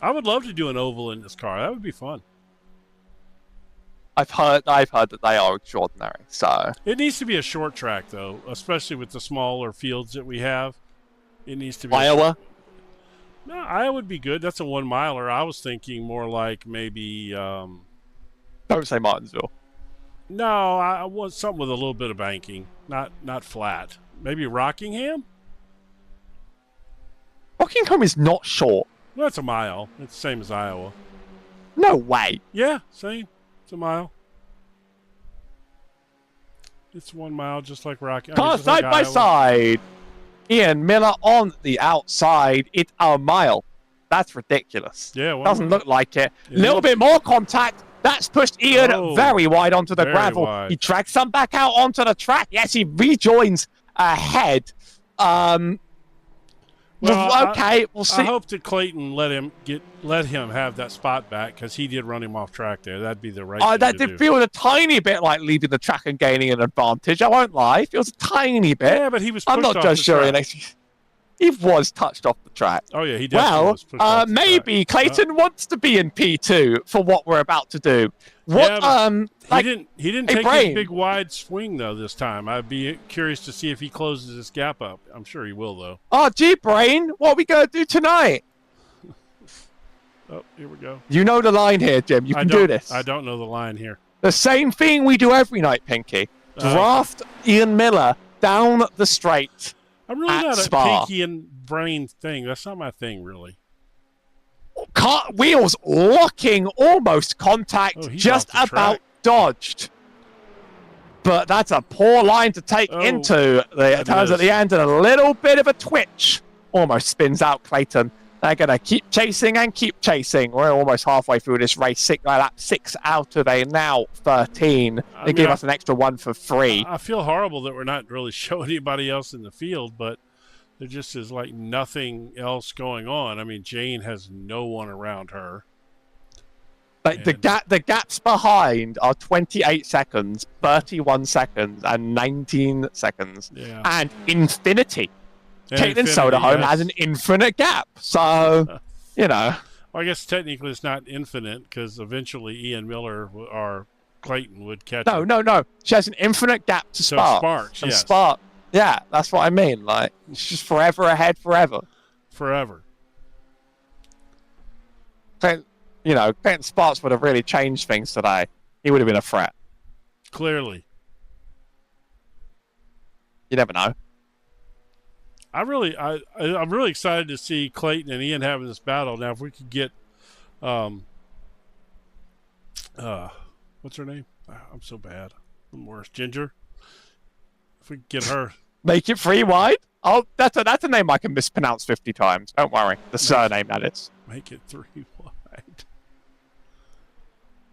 I would love to do an oval in this car. That would be fun. I've heard that they are extraordinary. So it needs to be a short track, though, especially with the smaller fields that we have. It needs to be Iowa. No, Iowa would be good. That's a 1 miler. I was thinking more like maybe. Don't say Martinsville. No, I want something with a little bit of banking, not flat. Maybe Rockingham. Rockingham is not short. Well, that's a mile. It's the same as Iowa. No way. Yeah, same. It's a mile. It's 1 mile, just like Rockingham. Cars side by side. Ian Miller on the outside. It's a mile. That's ridiculous. Yeah, doesn't look like it. A little bit more contact. That's pushed Ian very wide onto the gravel. Wide. He drags some back out onto the track. Yes, he rejoins ahead. Well, okay, we'll see. I hope that Clayton let him have that spot back, because he did run him off track there. That'd be the right thing that to did do. feel a tiny bit like leaving the track and gaining an advantage. I won't lie. It feels a tiny bit. Yeah, but he was pushed I'm not off just the sure. track. He was touched off the track. Oh, yeah, he definitely was pushed off the maybe track. Clayton wants to be in P2 for what we're about to do. What? Yeah, he didn't take his big wide swing, though, this time. I'd be curious to see if he closes this gap up. I'm sure he will, though. Oh, gee, Brain, what are we going to do tonight? Oh, here we go. You know the line here, Jim. You can do this. I don't know the line here. The same thing we do every night, Pinky. Draft Ian Miller down the straight. I'm really not a Pinky and Brain thing. That's not my thing, really. Wheels locking, almost contact, just about dodged. But that's a poor line to take into the turns at the end, and a little bit of a twitch. Almost spins out Clayton. They're going to keep chasing and keep chasing. We're almost halfway through this race. Lap 6 out of a now 13. They give us an extra 1 for free. I feel horrible that we're not really showing anybody else in the field, but there just is like nothing else going on. I mean, Jane has no one around her. Like the gaps behind are 28 seconds, 31 seconds, and 19 seconds, and infinity. Caitlin Soderholm has an infinite gap, so you know. Well, I guess technically it's not infinite because eventually Ian Miller or Clayton would catch her. No. She has an infinite gap to Sparks. Sparks, yes. Spark. Yeah, that's what I mean. Like, she's forever ahead, forever. Forever. Clayton Sparks would have really changed things today. He would have been a threat. Clearly. You never know. I'm really excited to see Clayton and Ian having this battle. Now, if we could get, what's her name? I'm so bad. I'm worse. Ginger. If we could get her. Make it 3 wide? Oh, that's a name I can mispronounce 50 times. Don't worry. The surname, that is. Make it 3 wide.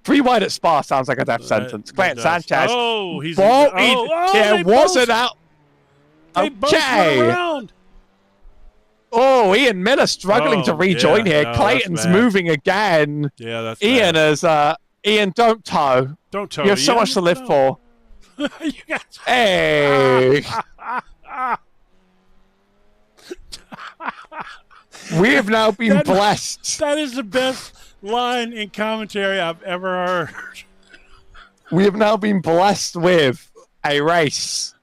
3 wide at Spa sounds like a death sentence. Clayton Sanchez. Oh, he's wasn't out. They both went around. Oh, Ian Miller struggling to rejoin here. No, Clayton's moving again. Yeah, that's Ian is Ian, don't tow. Don't tow. You have so much to live for. Hey. We have now been blessed. That is the best line in commentary I've ever heard. We have now been blessed with a race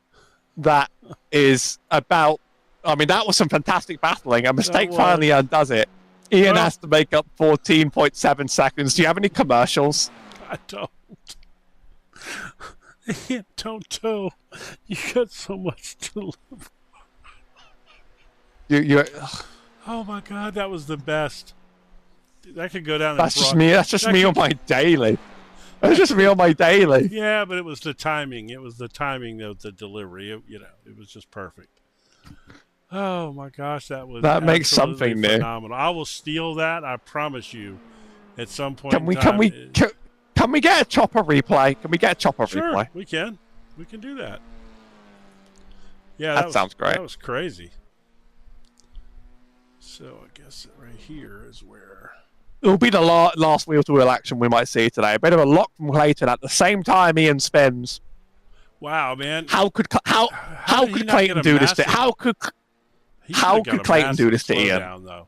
that is about. I mean, that was some fantastic battling. A mistake finally undoes it. Ian has to make up 14.7 seconds. Do you have any commercials? I don't. Ian, don't tow. You got so much to live. Oh my God, that was the best. That could go down. That's just me. That's just me on my daily. That's just me on my daily. Yeah, but it was the timing. It was the timing of the delivery. It was just perfect. Oh my gosh, that makes something phenomenal. I will steal that. I promise you. At some point, can we get a chopper replay? Can we get a chopper replay? Sure, we can. We can do that. Yeah, that sounds great. That was crazy. So I guess right here is where it'll be the last wheel-to-wheel action we might see today. A bit of a lock from Clayton at the same time. Ian spins. Wow, man! How could Clayton do this? How could Clayton do this to Ian? Though.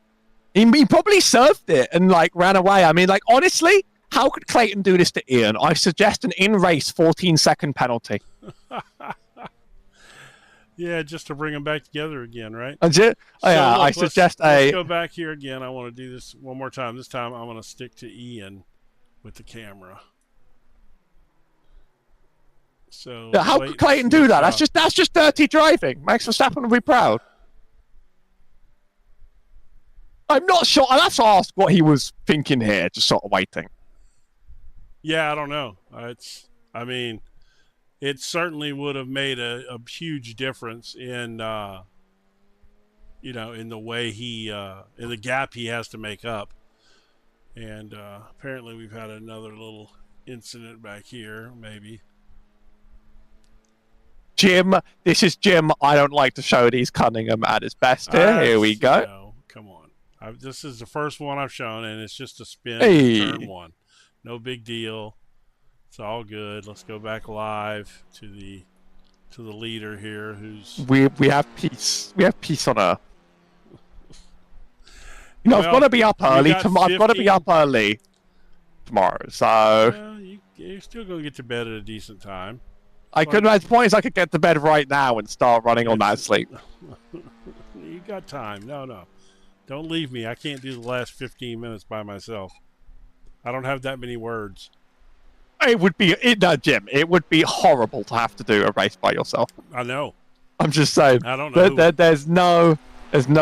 He probably served it and ran away. I mean, honestly, how could Clayton do this to Ian? I suggest an in-race 14-second penalty. Yeah, just to bring them back together again, right? I suggest let's go back here again. I want to do this one more time. This time I'm going to stick to Ian with the camera. So how could Clayton do that? That's just dirty driving. Max Verstappen will be proud. I'm not sure. I'll have to ask what he was thinking here, just sort of waiting. Yeah, I don't know. It certainly would have made a huge difference in, in the way in the gap he has to make up. And apparently we've had another little incident back here, maybe. Jim, this is Jim. I don't like to show these Cunningham at his best here. Here we go. No, come on. This is the first one I've shown, and it's just a spin turn one. No big deal. It's all good. Let's go back live to the leader here, who's we have peace. We have peace on Earth. I've got to be up early tomorrow. I've got to be up early tomorrow. So you're still going to get to bed at a decent time. The point is I could get to bed right now and start running on that sleep. You got time. No. Don't leave me. I can't do the last 15 minutes by myself. I don't have that many words. It would be, Jim, it would be horrible to have to do a race by yourself. I know. I'm just saying. I don't know. There's no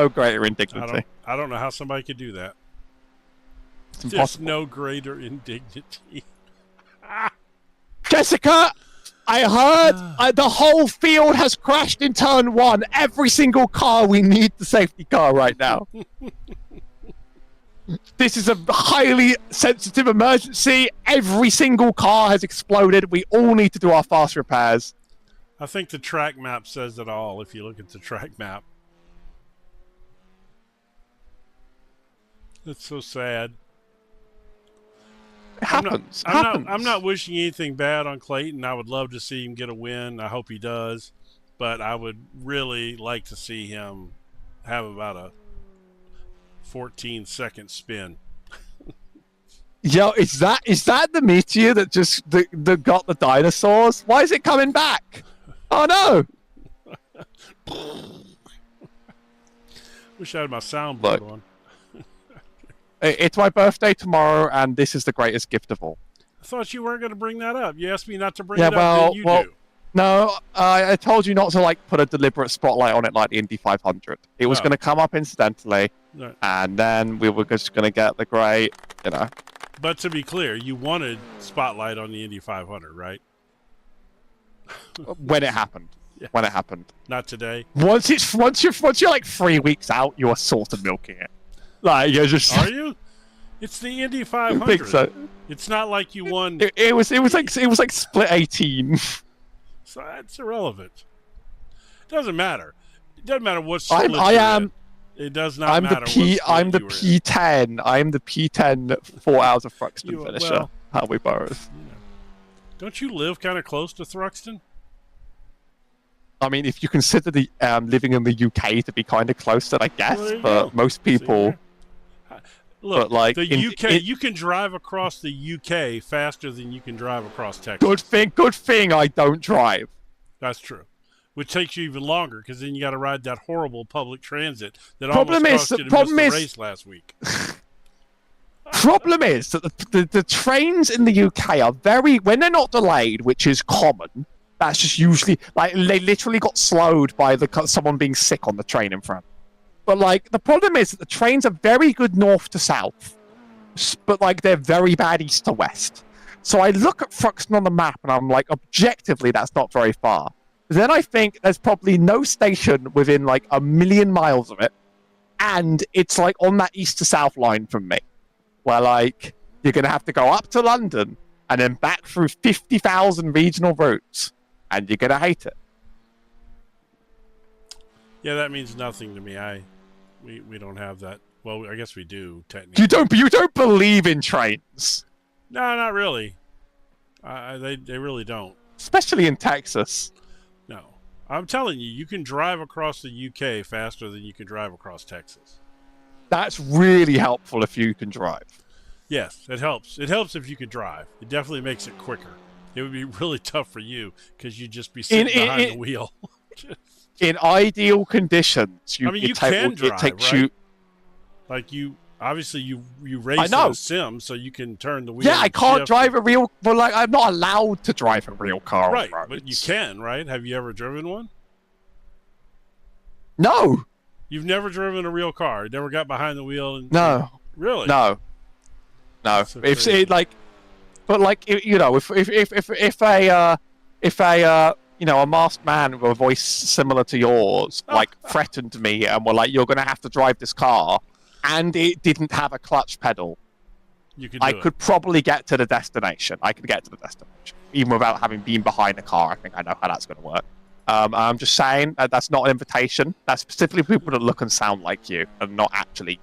greater indignity. I don't know how somebody could do that. It's impossible. There's no greater indignity. Jessica, I heard the whole field has crashed in turn one. Every single car, we need the safety car right now. This is a highly sensitive emergency. Every single car has exploded. We all need to do our fast repairs. I think the track map says it all if you look at the track map. It's so sad. happens. I'm not wishing anything bad on Clayton. I would love to see him get a win. I hope he does, but I would really like to see him have about a 14-second spin. Yo, is that the meteor that just that got the dinosaurs? Why is it coming back? Oh no! Wish I had my soundboard on. It's my birthday tomorrow, and this is the greatest gift of all. I thought you weren't going to bring that up. You asked me not to bring it up, then you do. No, I told you not to like put a deliberate spotlight on it like the Indy 500. It was going to come up incidentally, and then we were just going to get the great, you know. But to be clear, you wanted spotlight on the Indy 500, right? When it happened. Yeah. When it happened. Not today. Once you're like 3 weeks out, you are sort of milking it. Like you're just. Are you? It's the Indy 500. I think so. It's not like you won. It was like split 18. So that's irrelevant. It doesn't matter. It doesn't matter what split It does not matter. I'm the P10. I'm the P10 4 hours of Thruxton finisher. Well, how we both. Don't you live kind of close to Thruxton? I mean, if you consider the living in the UK to be kind of close, then I guess. But most people. Look, but like the UK, you can drive across the UK faster than you can drive across Texas. Good thing I don't drive. That's true. Which takes you even longer because then you got to ride that horrible public transit that almost cost you to miss the race last week. Problem is that the trains in the UK are when they're not delayed, which is common. That's just usually like they literally got slowed by someone being sick on the train in front. But like the problem is that the trains are very good north to south, but like they're very bad east to west. So I look at Thruxton on the map and I'm like, objectively, that's not very far. Then I think there's probably no station within like a million miles of it, and it's like on that east to south line from me, where like you're gonna have to go up to London and then back through 50,000 regional routes, and you're gonna hate it. Yeah, that means nothing to me. We don't have that. Well, I guess we do technically. You don't believe in trains? No, not really. They really don't. Especially in Texas. No, I'm telling you, you can drive across the UK faster than you can drive across Texas. That's really helpful if you can drive. Yes, it helps. It helps if you can drive. It definitely makes it quicker. It would be really tough for you because you'd just be sitting behind the wheel. In ideal conditions, you can drive, right? Like you, obviously you race in a sim, so you can turn the wheel. Yeah, I can't drive a real. Well, like I'm not allowed to drive a real car. Right, but you can, right? Have you ever driven one? No. You've never driven a real car. You never got behind the wheel and really? No. If it like, but like you know, if a a masked man with a voice similar to yours, like, threatened me and were like, you're going to have to drive this car, and it didn't have a clutch pedal, I could probably get to the destination. I could get to the destination. Even without having been behind the car, I think I know how that's going to work. I'm just saying that's not an invitation. That's specifically people that look and sound like you and not actually.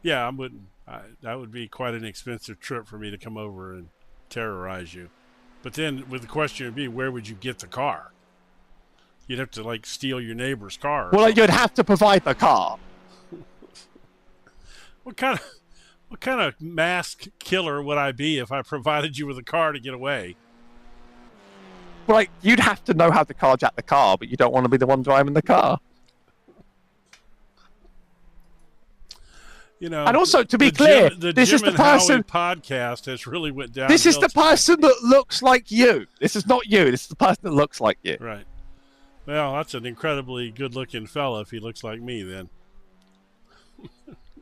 Yeah, I wouldn't. That would be quite an expensive trip for me to come over and terrorize you. But then, with the question would be, where would you get the car? You'd have to like steal your neighbor's car. Well, you'd have to provide the car. What kind of mask killer would I be if I provided you with a car to get away? Well, like, you'd have to know how to carjack the car, but you don't want to be the one driving the car. You know, and also, to be clear, this is the person. Podcast has really went down. This is the person that looks like you. This is not you. This is the person that looks like you. Right. Well, that's an incredibly good-looking fella if he looks like me, then.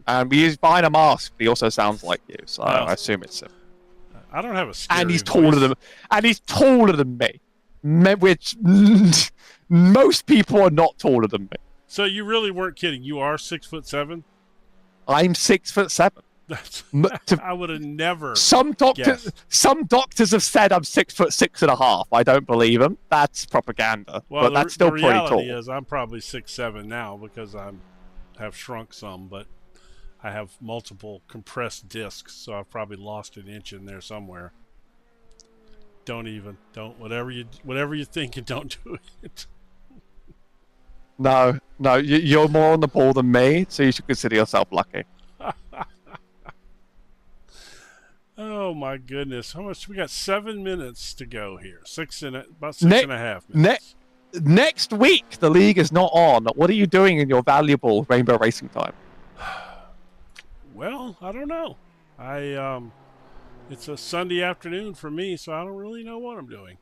And he's behind a mask. He also sounds like you, so I assume it's him. I don't have a scary and he's voice. taller than me, which most people are not taller than me. So you really weren't kidding. You are 6'7"? I'm 6'7". I would have never. Some doctors have said I'm 6'6.5". I don't believe them. That's propaganda. Well, but that's still pretty tall. The reality is I'm probably 6'7" now because I have shrunk some. But I have multiple compressed discs, so I've probably lost an inch in there somewhere. Don't whatever you're thinking, don't do it. No, you're more on the ball than me, so you should consider yourself lucky. Oh my goodness! How much? We got 7 minutes to go here. About six Ne- and a half ne- minutes. Next week, the league is not on. What are you doing in your valuable Rainbow Racing time? Well, I don't know. It's a Sunday afternoon for me, so I don't really know what I'm doing.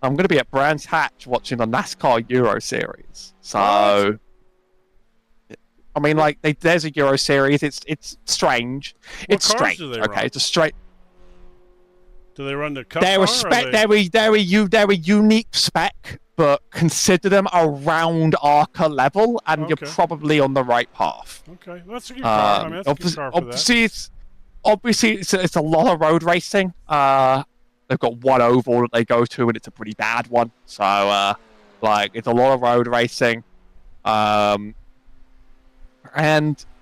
I'm going to be at Brands Hatch watching the NASCAR Euro Series. So, What? I mean, like, there's a Euro Series. It's strange. What It's cars strange. do they Okay, run? it's a straight. Do they run the cup They're car? a spec. They're a unique spec, but consider them around ARCA level, and you're Okay. probably on the right path. Okay, well, that's a good car. I mean, that's a good car for that. Obviously, it's a lot of road racing. They've got one oval that they go to, and it's a pretty bad one. So, like, it's a lot of road racing, and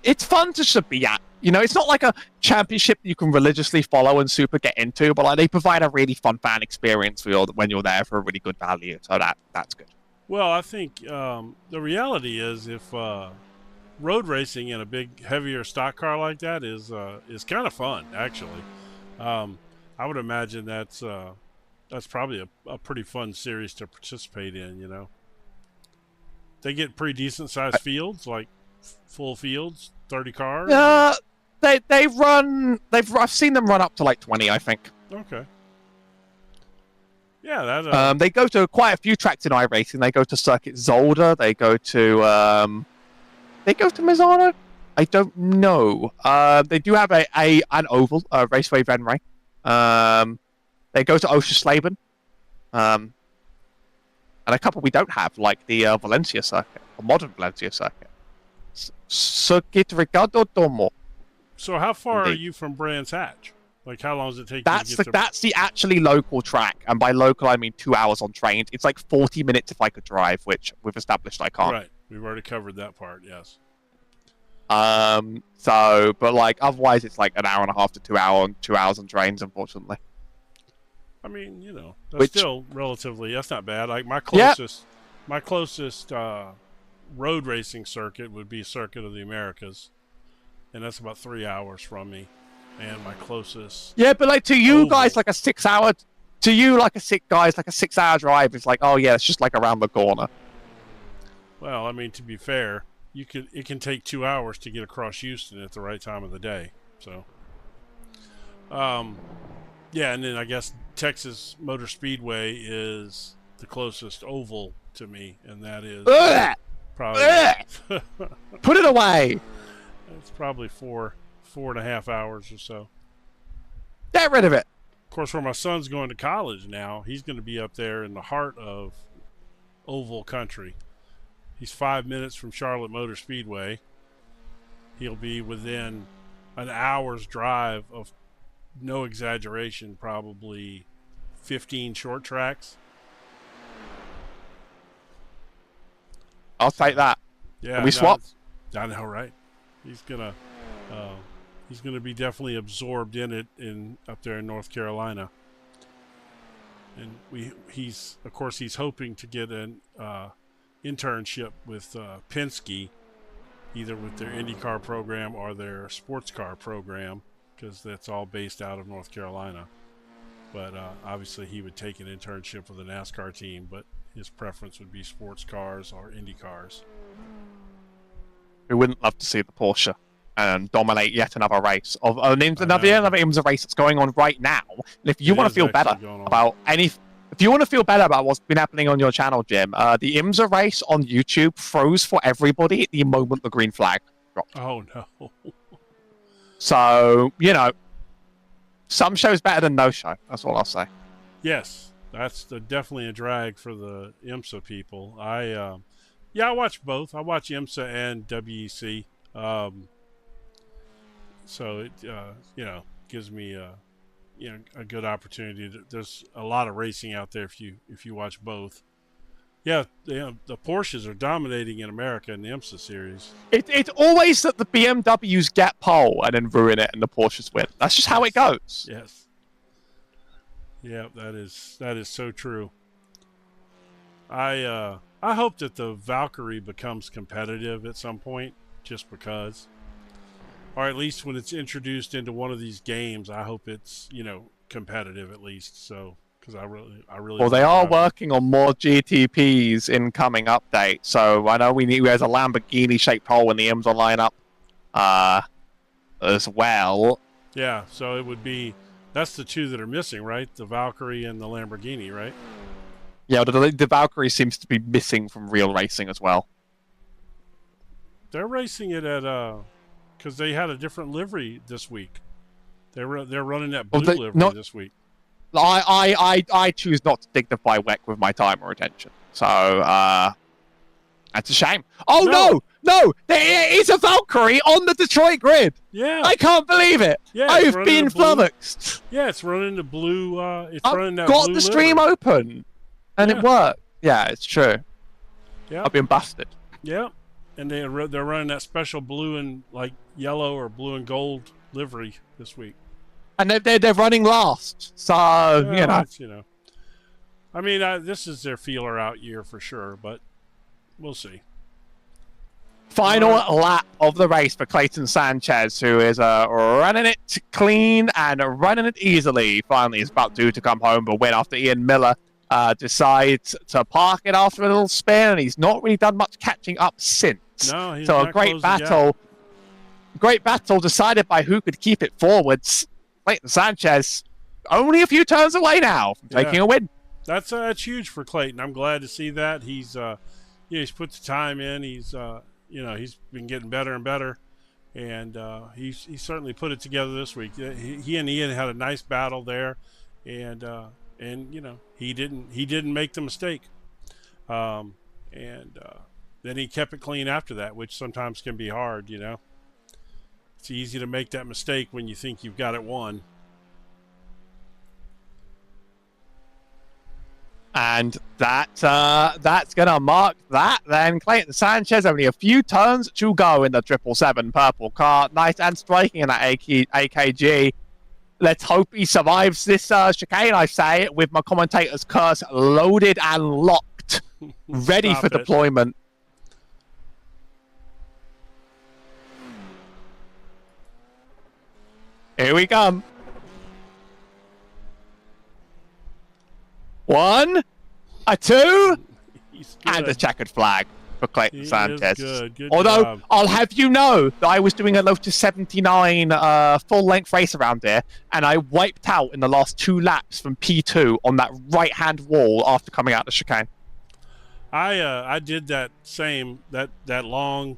it's fun to just be at. You know, it's not like a championship that you can religiously follow and super get into, but like they provide a really fun fan experience for you when you're there for a really good value. So that's good. Well, I think the reality is if road racing in a big, heavier stock car like that is kind of fun, actually. I would imagine that's probably a pretty fun series to participate in. You know, they get pretty decent sized fields, like full fields, 30 cars. I've seen them run up to like 20, I think. Okay. Yeah, that. They go to quite a few tracks in iRacing. They go to Circuit Zolder. They go to Misano. I don't know. They do have an oval, Raceway Venray. They go to Oschersleben. And a couple we don't have, like the Valencia circuit, a modern Valencia circuit. Circuit Ricardo Domo. So how far Indeed. are you from Brands Hatch? Like, how long does it take That's you to get that's the actually local track, and by local I mean 2 hours on trains. It's like 40 minutes if I could drive, which we've established I can't. Right, we've already covered that part. Yes. So, but like otherwise, it's like an hour and a half to 2 hours on trains, unfortunately. I mean, you know, that's still relatively. That's not bad. Like my closest road racing circuit would be Circuit of the Americas, and that's about 3 hours from me. And my closest. Yeah, but like to you oval. guys, like a 6 hour. To you, like a 6 hour drive is like, oh yeah, it's just like around the corner. Well, I mean, to be fair, it can take 2 hours to get across Houston at the right time of the day. So, yeah, and then I guess Texas Motor Speedway is the closest oval to me, and that is probably Put it away. it's probably 4.5 hours or so. Get rid of it. Of course, where my son's going to college now, he's going to be up there in the heart of oval country. He's 5 minutes from Charlotte Motor Speedway. He'll be within an hour's drive of, no exaggeration, probably 15 short tracks. I'll take that. Yeah, Can we swap? I know, right? He's gonna be definitely absorbed in it up there in North Carolina. And he's hoping to get an internship with Penske, either with their IndyCar program or their sports car program, because that's all based out of North Carolina. But obviously he would take an internship with a NASCAR team, but his preference would be sports cars or Indy cars. We wouldn't love to see the Porsche and dominate yet another race of another IMSA race that's going on right now. And if you want to feel better about what's been happening on your channel, Jim, the IMSA race on YouTube froze for everybody at the moment the green flag dropped. Oh no! So you know, some shows better than no show. That's all I'll say. Yes, that's definitely a drag for the IMSA people. I watch both. I watch IMSA and WEC. So it gives me a good opportunity. There's a lot of racing out there if you watch both. Yeah, the Porsches are dominating in America in the IMSA series. It's always that the BMWs get pole and then ruin it and the Porsches win. That's just how it goes. Yes. Yeah, that is so true. I hope that the Valkyrie becomes competitive at some point, just because, or at least when it's introduced into one of these games, I hope it's competitive at least. So because I really. Well, they are working on more GTPs in coming update. So I know there's a Lamborghini-shaped hole in the IMSA lineup, as well. Yeah, so that's the two that are missing, right? The Valkyrie and the Lamborghini, right? Yeah, the Valkyrie seems to be missing from real racing as well. They're racing it at because they had a different livery this week. They're running that blue livery this week. I choose not to dignify WEC with my time or attention. So that's a shame. Oh no! There is a Valkyrie on the Detroit grid. Yeah, I can't believe it. Yeah, I've been flummoxed. Yeah, it's running the blue. It's running that. I've got blue the stream livery open, and it worked. Yeah, it's true. Yeah, I've been busted. Yeah, and they're running that special blue and like yellow or blue and gold livery this week. And they're running last, so I mean, this is their feeler out year for sure, but we'll see. Final lap of the race for Clayton Sanchez, who is running it clean and running it easily. Finally, he's about due to come home but win after Ian Miller decides to park it after a little spin, and he's not really done much catching up since. No, he's so not a great battle decided by who could keep it forwards. Clayton Sanchez only a few turns away now from taking a win. That's huge for Clayton. I'm glad to see that. He's he's put the time in. He's he's been getting better and better, and he certainly put it together this week. He and Ian had a nice battle there, and he didn't make the mistake, and then he kept it clean after that, which sometimes can be hard. It's easy to make that mistake when you think you've got it won. And that's going to mark that. Then Clayton Sanchez, only a few turns to go in the 777 purple car. Nice and striking in that AKG. Let's hope he survives this chicane, I say, with my commentator's curse loaded and locked, ready for deployment. Here we come. 1, a 2, and a checkered flag for Clayton Sanchez. Good Although, job. I'll have you know that I was doing a Lotus 79 full-length race around here, and I wiped out in the last 2 laps from P2 on that right-hand wall after coming out the chicane. I did that same that long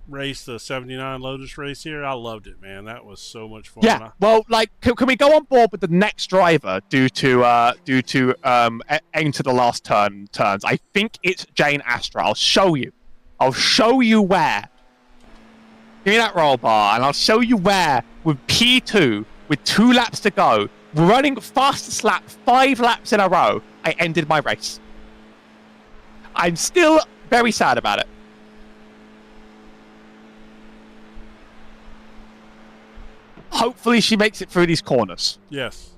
race, the 79 Lotus race here. I loved it, man. That was so much fun. Yeah. Well, like, can we go on board with the next driver due to aim to the last turns? I think it's Jane Astra. I'll show you where. Give me that roll bar, and I'll show you where with P2 with 2 laps to go, running fastest lap 5 laps in a row. I ended my race. I'm still very sad about it. Hopefully she makes it through these corners. Yes.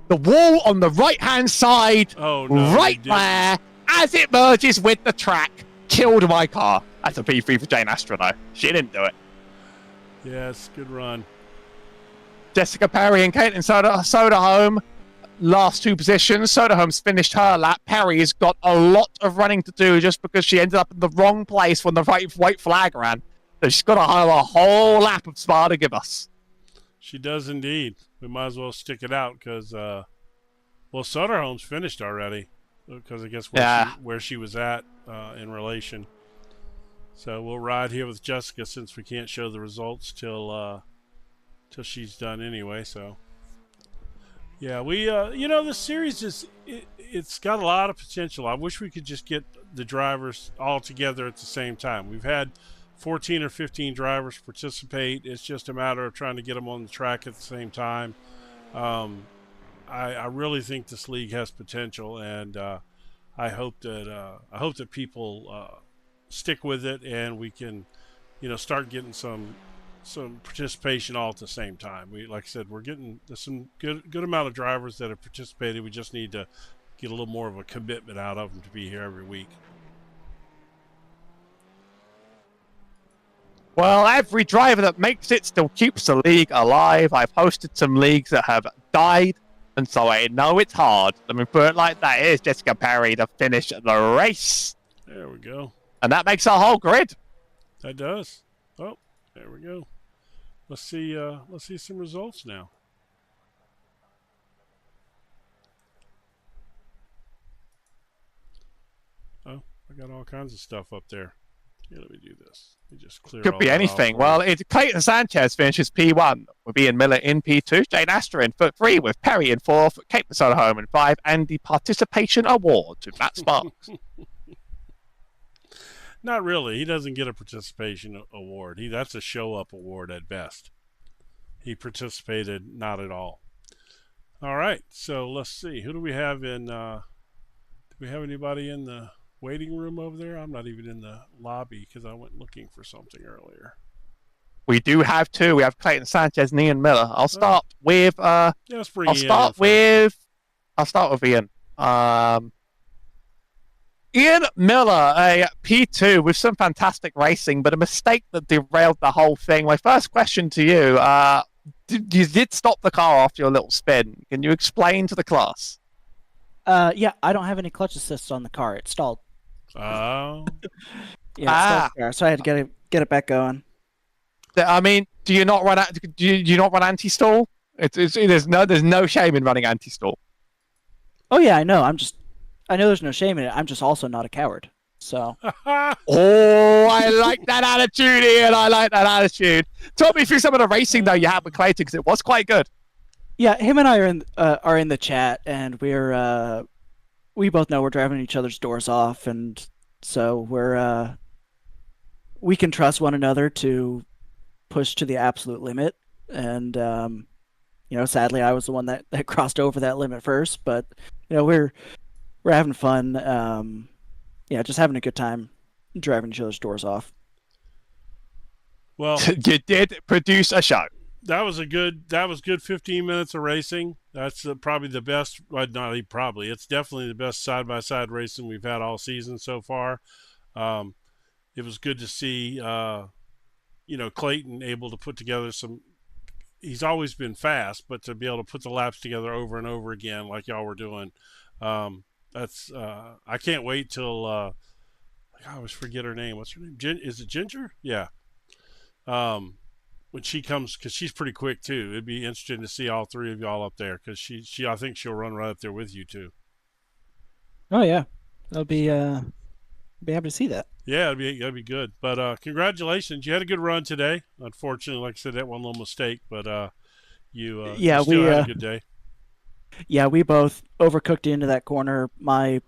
The wall on the right-hand side, right there, as it merges with the track, killed my car. That's a P3 for Jane Astra, though. She didn't do it. Yes, good run. Jessica Perry and Caitlin Soderholm, last 2 positions. Soderholm's finished her lap. Perry's got a lot of running to do just because she ended up in the wrong place when the white flag ran. So she's got a whole lap of Spa to give us. She does indeed. We might as well stick it out because, Soderholm's finished already because I guess where she was at in relation. So we'll ride here with Jessica since we can't show the results till she's done anyway. So yeah, we this series it's got a lot of potential. I wish we could just get the drivers all together at the same time. We've had 14 or 15 drivers participate. It's just a matter of trying to get them on the track at the same time. I really think this league has potential, and I hope that people stick with it, and we can, start getting some participation all at the same time. Like I said, we're getting some good amount of drivers that have participated. We just need to get a little more of a commitment out of them to be here every week. Well, every driver that makes it still keeps the league alive. I've hosted some leagues that have died, and so I know it's hard. Let me put it like that. Here's Jessica Perry to finish the race. There we go. And that makes our whole grid. That does. Oh, there we go. Let's see some results now. Oh, I got all kinds of stuff up there. Here, let me do this. Let me just clear. Could be anything. Well, it's Clayton Sanchez finishes P1 with Ian Miller in P2, Jane Astor in 3 with Perry in 4th, Kate Masoda in 5, and the participation award to Matt Sparks. Not really. He doesn't get a participation award. That's a show-up award at best. He participated not at all. All right. So let's see. Who do we have in? Do we have anybody in the waiting room over there? I'm not even in the lobby because I went looking for something earlier. We do have 2. We have Clayton Sanchez and Ian Miller. I'll start with. Let's bring Ian I'll start with Ian. Ian Miller, a P2 with some fantastic racing, but a mistake that derailed the whole thing. My first question to you, you did stop the car after your little spin. Can you explain to the class? Yeah, I don't have any clutch assist on the car. It stalled. Oh. Yeah, it stalled, so I had to get it back going. I mean, do you not run anti-stall? There's no shame in running anti-stall. Oh yeah, I know. I know there's no shame in it. I'm just also not a coward. So. Oh, I like that attitude, Ian. I like that attitude. Talk me through some of the racing though you had with Clayton, because it was quite good. Yeah, him and I are in the chat, and we both know we're driving each other's doors off, and so we can trust one another to push to the absolute limit. And sadly, I was the one that crossed over that limit first, but we're having fun. Just having a good time driving each other's doors off. Well, you did produce a show. That was good 15 minutes of racing. That's probably the best. Well, not probably. It's definitely the best side-by-side racing we've had all season so far. It was good to see, Clayton able to put together some. He's always been fast, but to be able to put the laps together over and over again, like y'all were doing, that's. I can't wait till. I always forget her name. What's her name? Is it Ginger? Yeah. When she comes, because she's pretty quick too. It'd be interesting to see all 3 of y'all up there, because she I think she'll run right up there with you too. Oh yeah, that'll be happy to see that. Yeah, that'd be good. But congratulations, you had a good run today. Unfortunately, like I said, that one little mistake, but you still had a good day. Yeah, we both overcooked into that corner. Car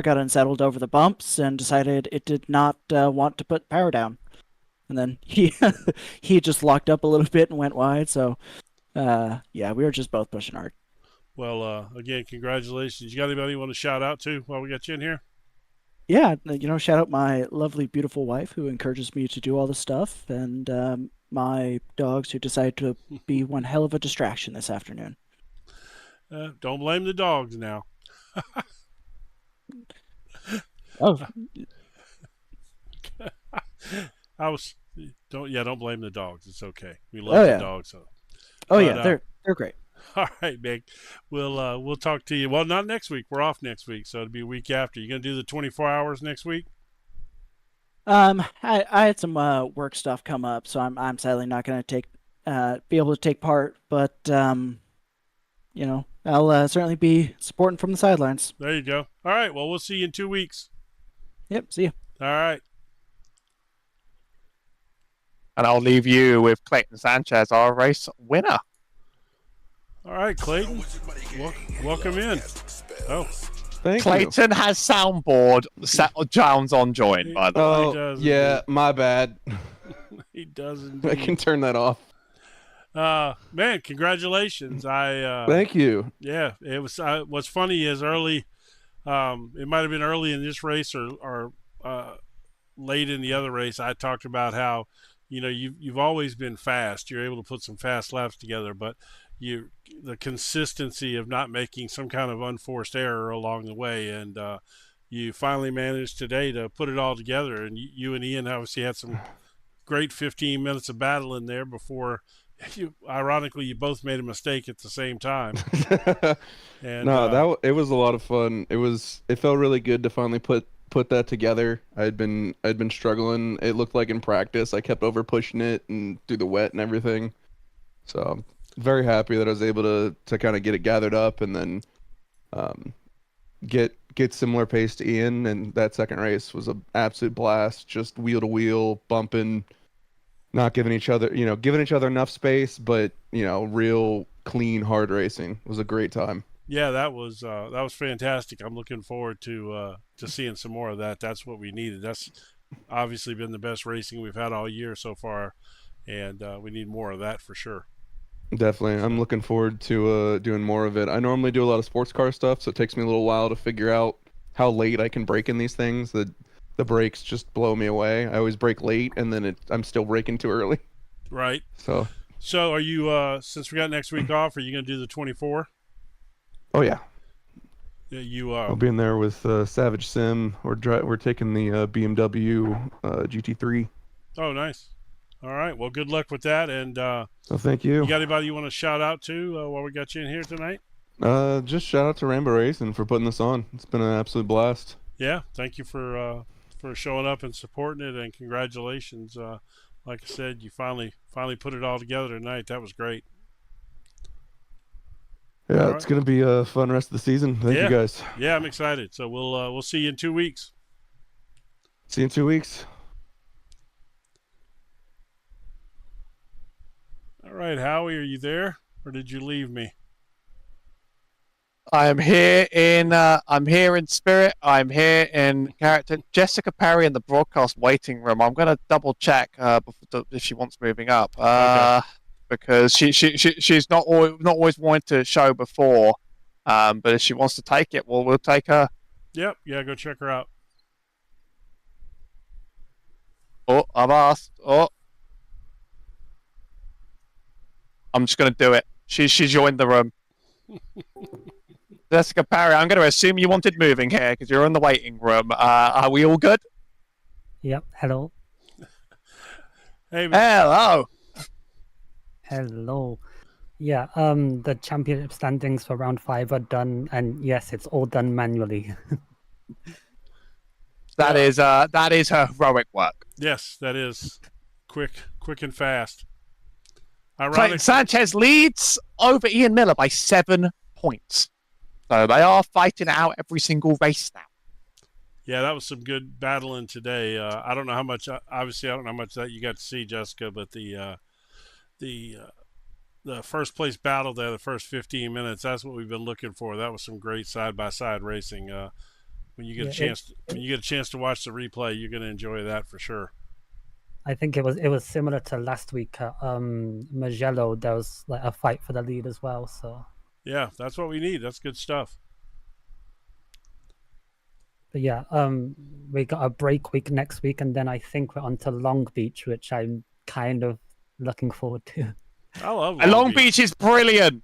got unsettled over the bumps and decided it did not want to put power down. And then he just locked up a little bit and went wide. So, we were just both pushing hard. Well, again, congratulations. You got anybody you want to shout out to while we got you in here? Yeah, shout out my lovely, beautiful wife who encourages me to do all this stuff, and my dogs who decided to be one hell of a distraction this afternoon. Don't blame the dogs now. Oh. Don't blame the dogs. It's okay. We love the dogs. So. They're great. All right, Meg. We'll talk to you. Well, not next week. We're off next week, so it'll be a week after. You gonna do the 24 hours next week? I had some work stuff come up, so I'm sadly not gonna be able to take part. But I'll certainly be supporting from the sidelines. There you go. All right. Well, we'll see you in 2 weeks. Yep. See you. All right. And I'll leave you with Clayton Sanchez, our race winner. All right, Clayton. Welcome in. Oh, thank Clayton you. has soundboard sounds on join, by the way. Oh, yeah, my bad. He doesn't. I can turn that off. Man, congratulations. Thank you. Yeah, it was. What's funny is early. It might have been early in this race or late in the other race. I talked about how, you've always been fast. You're able to put some fast laps together, but the consistency of not making some kind of unforced error along the way, and you finally managed today to put it all together. And you and Ian obviously had some great 15 minutes of battle in there before. Ironically, you both made a mistake at the same time. And No, it was a lot of fun. It felt really good to finally put that together. I'd been struggling. It looked like in practice I kept over pushing it and through the wet and everything. So I'm very happy that I was able to kind of get it gathered up and then get similar pace to Ian. And that second race was an absolute blast, just wheel to wheel, bumping, not giving each other enough space, but real clean, hard racing. It was a great time. Yeah, that was fantastic. I'm looking forward to seeing some more of that. That's what we needed. That's obviously been the best racing we've had all year so far, and we need more of that for sure. Definitely. I'm looking forward to doing more of it. I normally do a lot of sports car stuff, so it takes me a little while to figure out how late I can brake in these things. The brakes just blow me away. I always brake late, and then I'm still braking too early. Right. So are you, since we got next week off, are you going to do the 24? Oh, yeah. I'll be in there with Savage Sim. We're taking the BMW GT3. Oh, nice. All right. Well, good luck with that. And thank you. You got anybody you want to shout out to while we got you in here tonight? Just shout out to Rainbow Racing for putting this on. It's been an absolute blast. Yeah. Thank you for showing up and supporting it, and congratulations. Like I said, you finally put it all together tonight. That was great. Yeah, it's going to be a fun rest of the season. Thank you guys. Yeah, I'm excited. So we'll see you in 2 weeks. See you in 2 weeks. All right, Howie, are you there, or did you leave me? I am here I'm here in spirit. I'm here in character. Jessica Perry in the broadcast waiting room. I'm going to double check if she wants moving up. Okay. Because she's not always wanted to show before, but if she wants to take it, we'll take her. Yep, yeah, go check her out. Oh, I've asked. Oh, I'm just gonna do it. She joined the room. Jessica Perry, I'm going to assume you wanted moving here because you're in the waiting room. Are we all good? Yep. Hello. Hey. Hello. Hello. Yeah. The championship standings for round 5 are done, and yes, it's all done manually. That is heroic work. Yes, that is quick and fast. Clayton Sanchez leads over Ian Miller by 7 points. So they are fighting it out every single race now. Yeah, that was some good battling today. I don't know how much. Obviously, I don't know how much that you got to see, Jessica, but the first place battle there, the first 15 minutes, that's what we've been looking for. That was some great side by side racing. When you get a chance to watch the replay, you're going to enjoy that for sure. I think it was similar to last week at Mugello. There was like a fight for the lead as well. So yeah, that's what we need. That's good stuff. But yeah, we got a break week next week, and then I think we're on to Long Beach, which I'm kind of looking forward to. I love Long Beach is brilliant.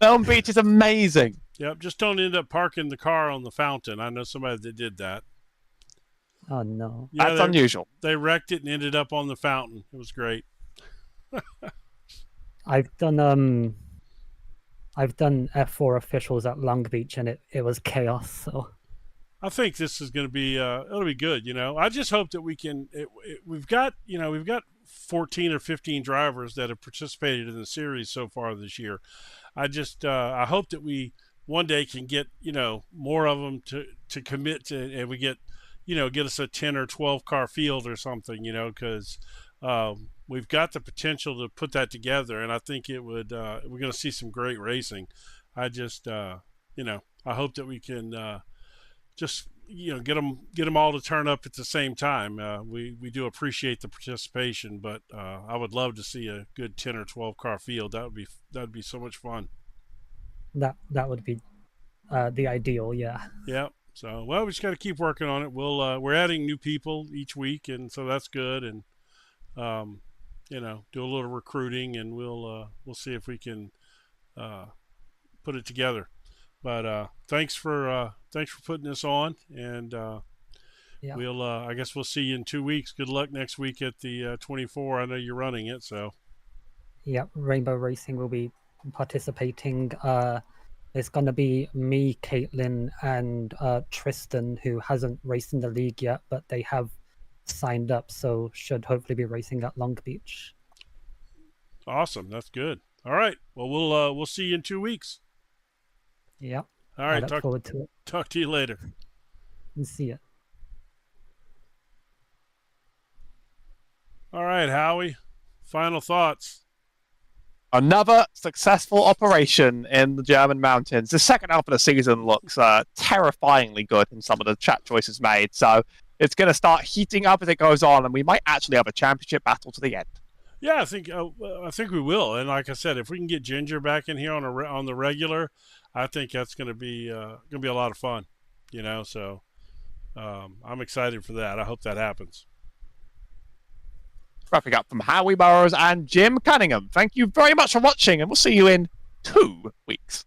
Long Beach is amazing. Yep, just don't end up parking the car on the fountain. I know somebody that did that. Oh no, yeah, that's unusual. They wrecked it and ended up on the fountain. It was great. I've done F4 officials at Long Beach, and it was chaos. So I think this is going to be it'll be good. I just hope that we can. We've got 14 or 15 drivers that have participated in the series so far this year. I hope that we one day can get more of them to commit to, and we get us a 10 or 12 car field or something. Because we've got the potential to put that together, and I think it would. We're going to see some great racing. I just I hope that we can just get them all to turn up at the same time. We do appreciate the participation, but I would love to see a good 10 or 12 car field. That'd be so much fun. That would be the ideal, yeah. Yeah. So, well, we just got to keep working on it. We're adding new people each week, and so that's good. And do a little recruiting, and we'll see if we can put it together. But thanks for putting this on, and Yeah. we'll I guess we'll see you in 2 weeks. Good luck next week at the 24. I know you're running it, so. Yeah, Rainbow Racing will be participating. It's going to be me, Caitlin, and Tristan, who hasn't raced in the league yet, but they have signed up, so should hopefully be racing at Long Beach. Awesome, that's good. All right, well we'll see you in 2 weeks. Yeah. All right, I look forward to it. Talk to you later. And see you. All right, Howie. Final thoughts. Another successful operation in the German mountains. The second half of the season looks terrifyingly good in some of the chat choices made. So it's going to start heating up as it goes on, and we might actually have a championship battle to the end. Yeah, I think we will. And like I said, if we can get Ginger back in here on the regular, I think that's going to be a lot of fun. So I'm excited for that. I hope that happens. Wrapping up from Howie Burrows and Jim Cunningham. Thank you very much for watching, and we'll see you in 2 weeks.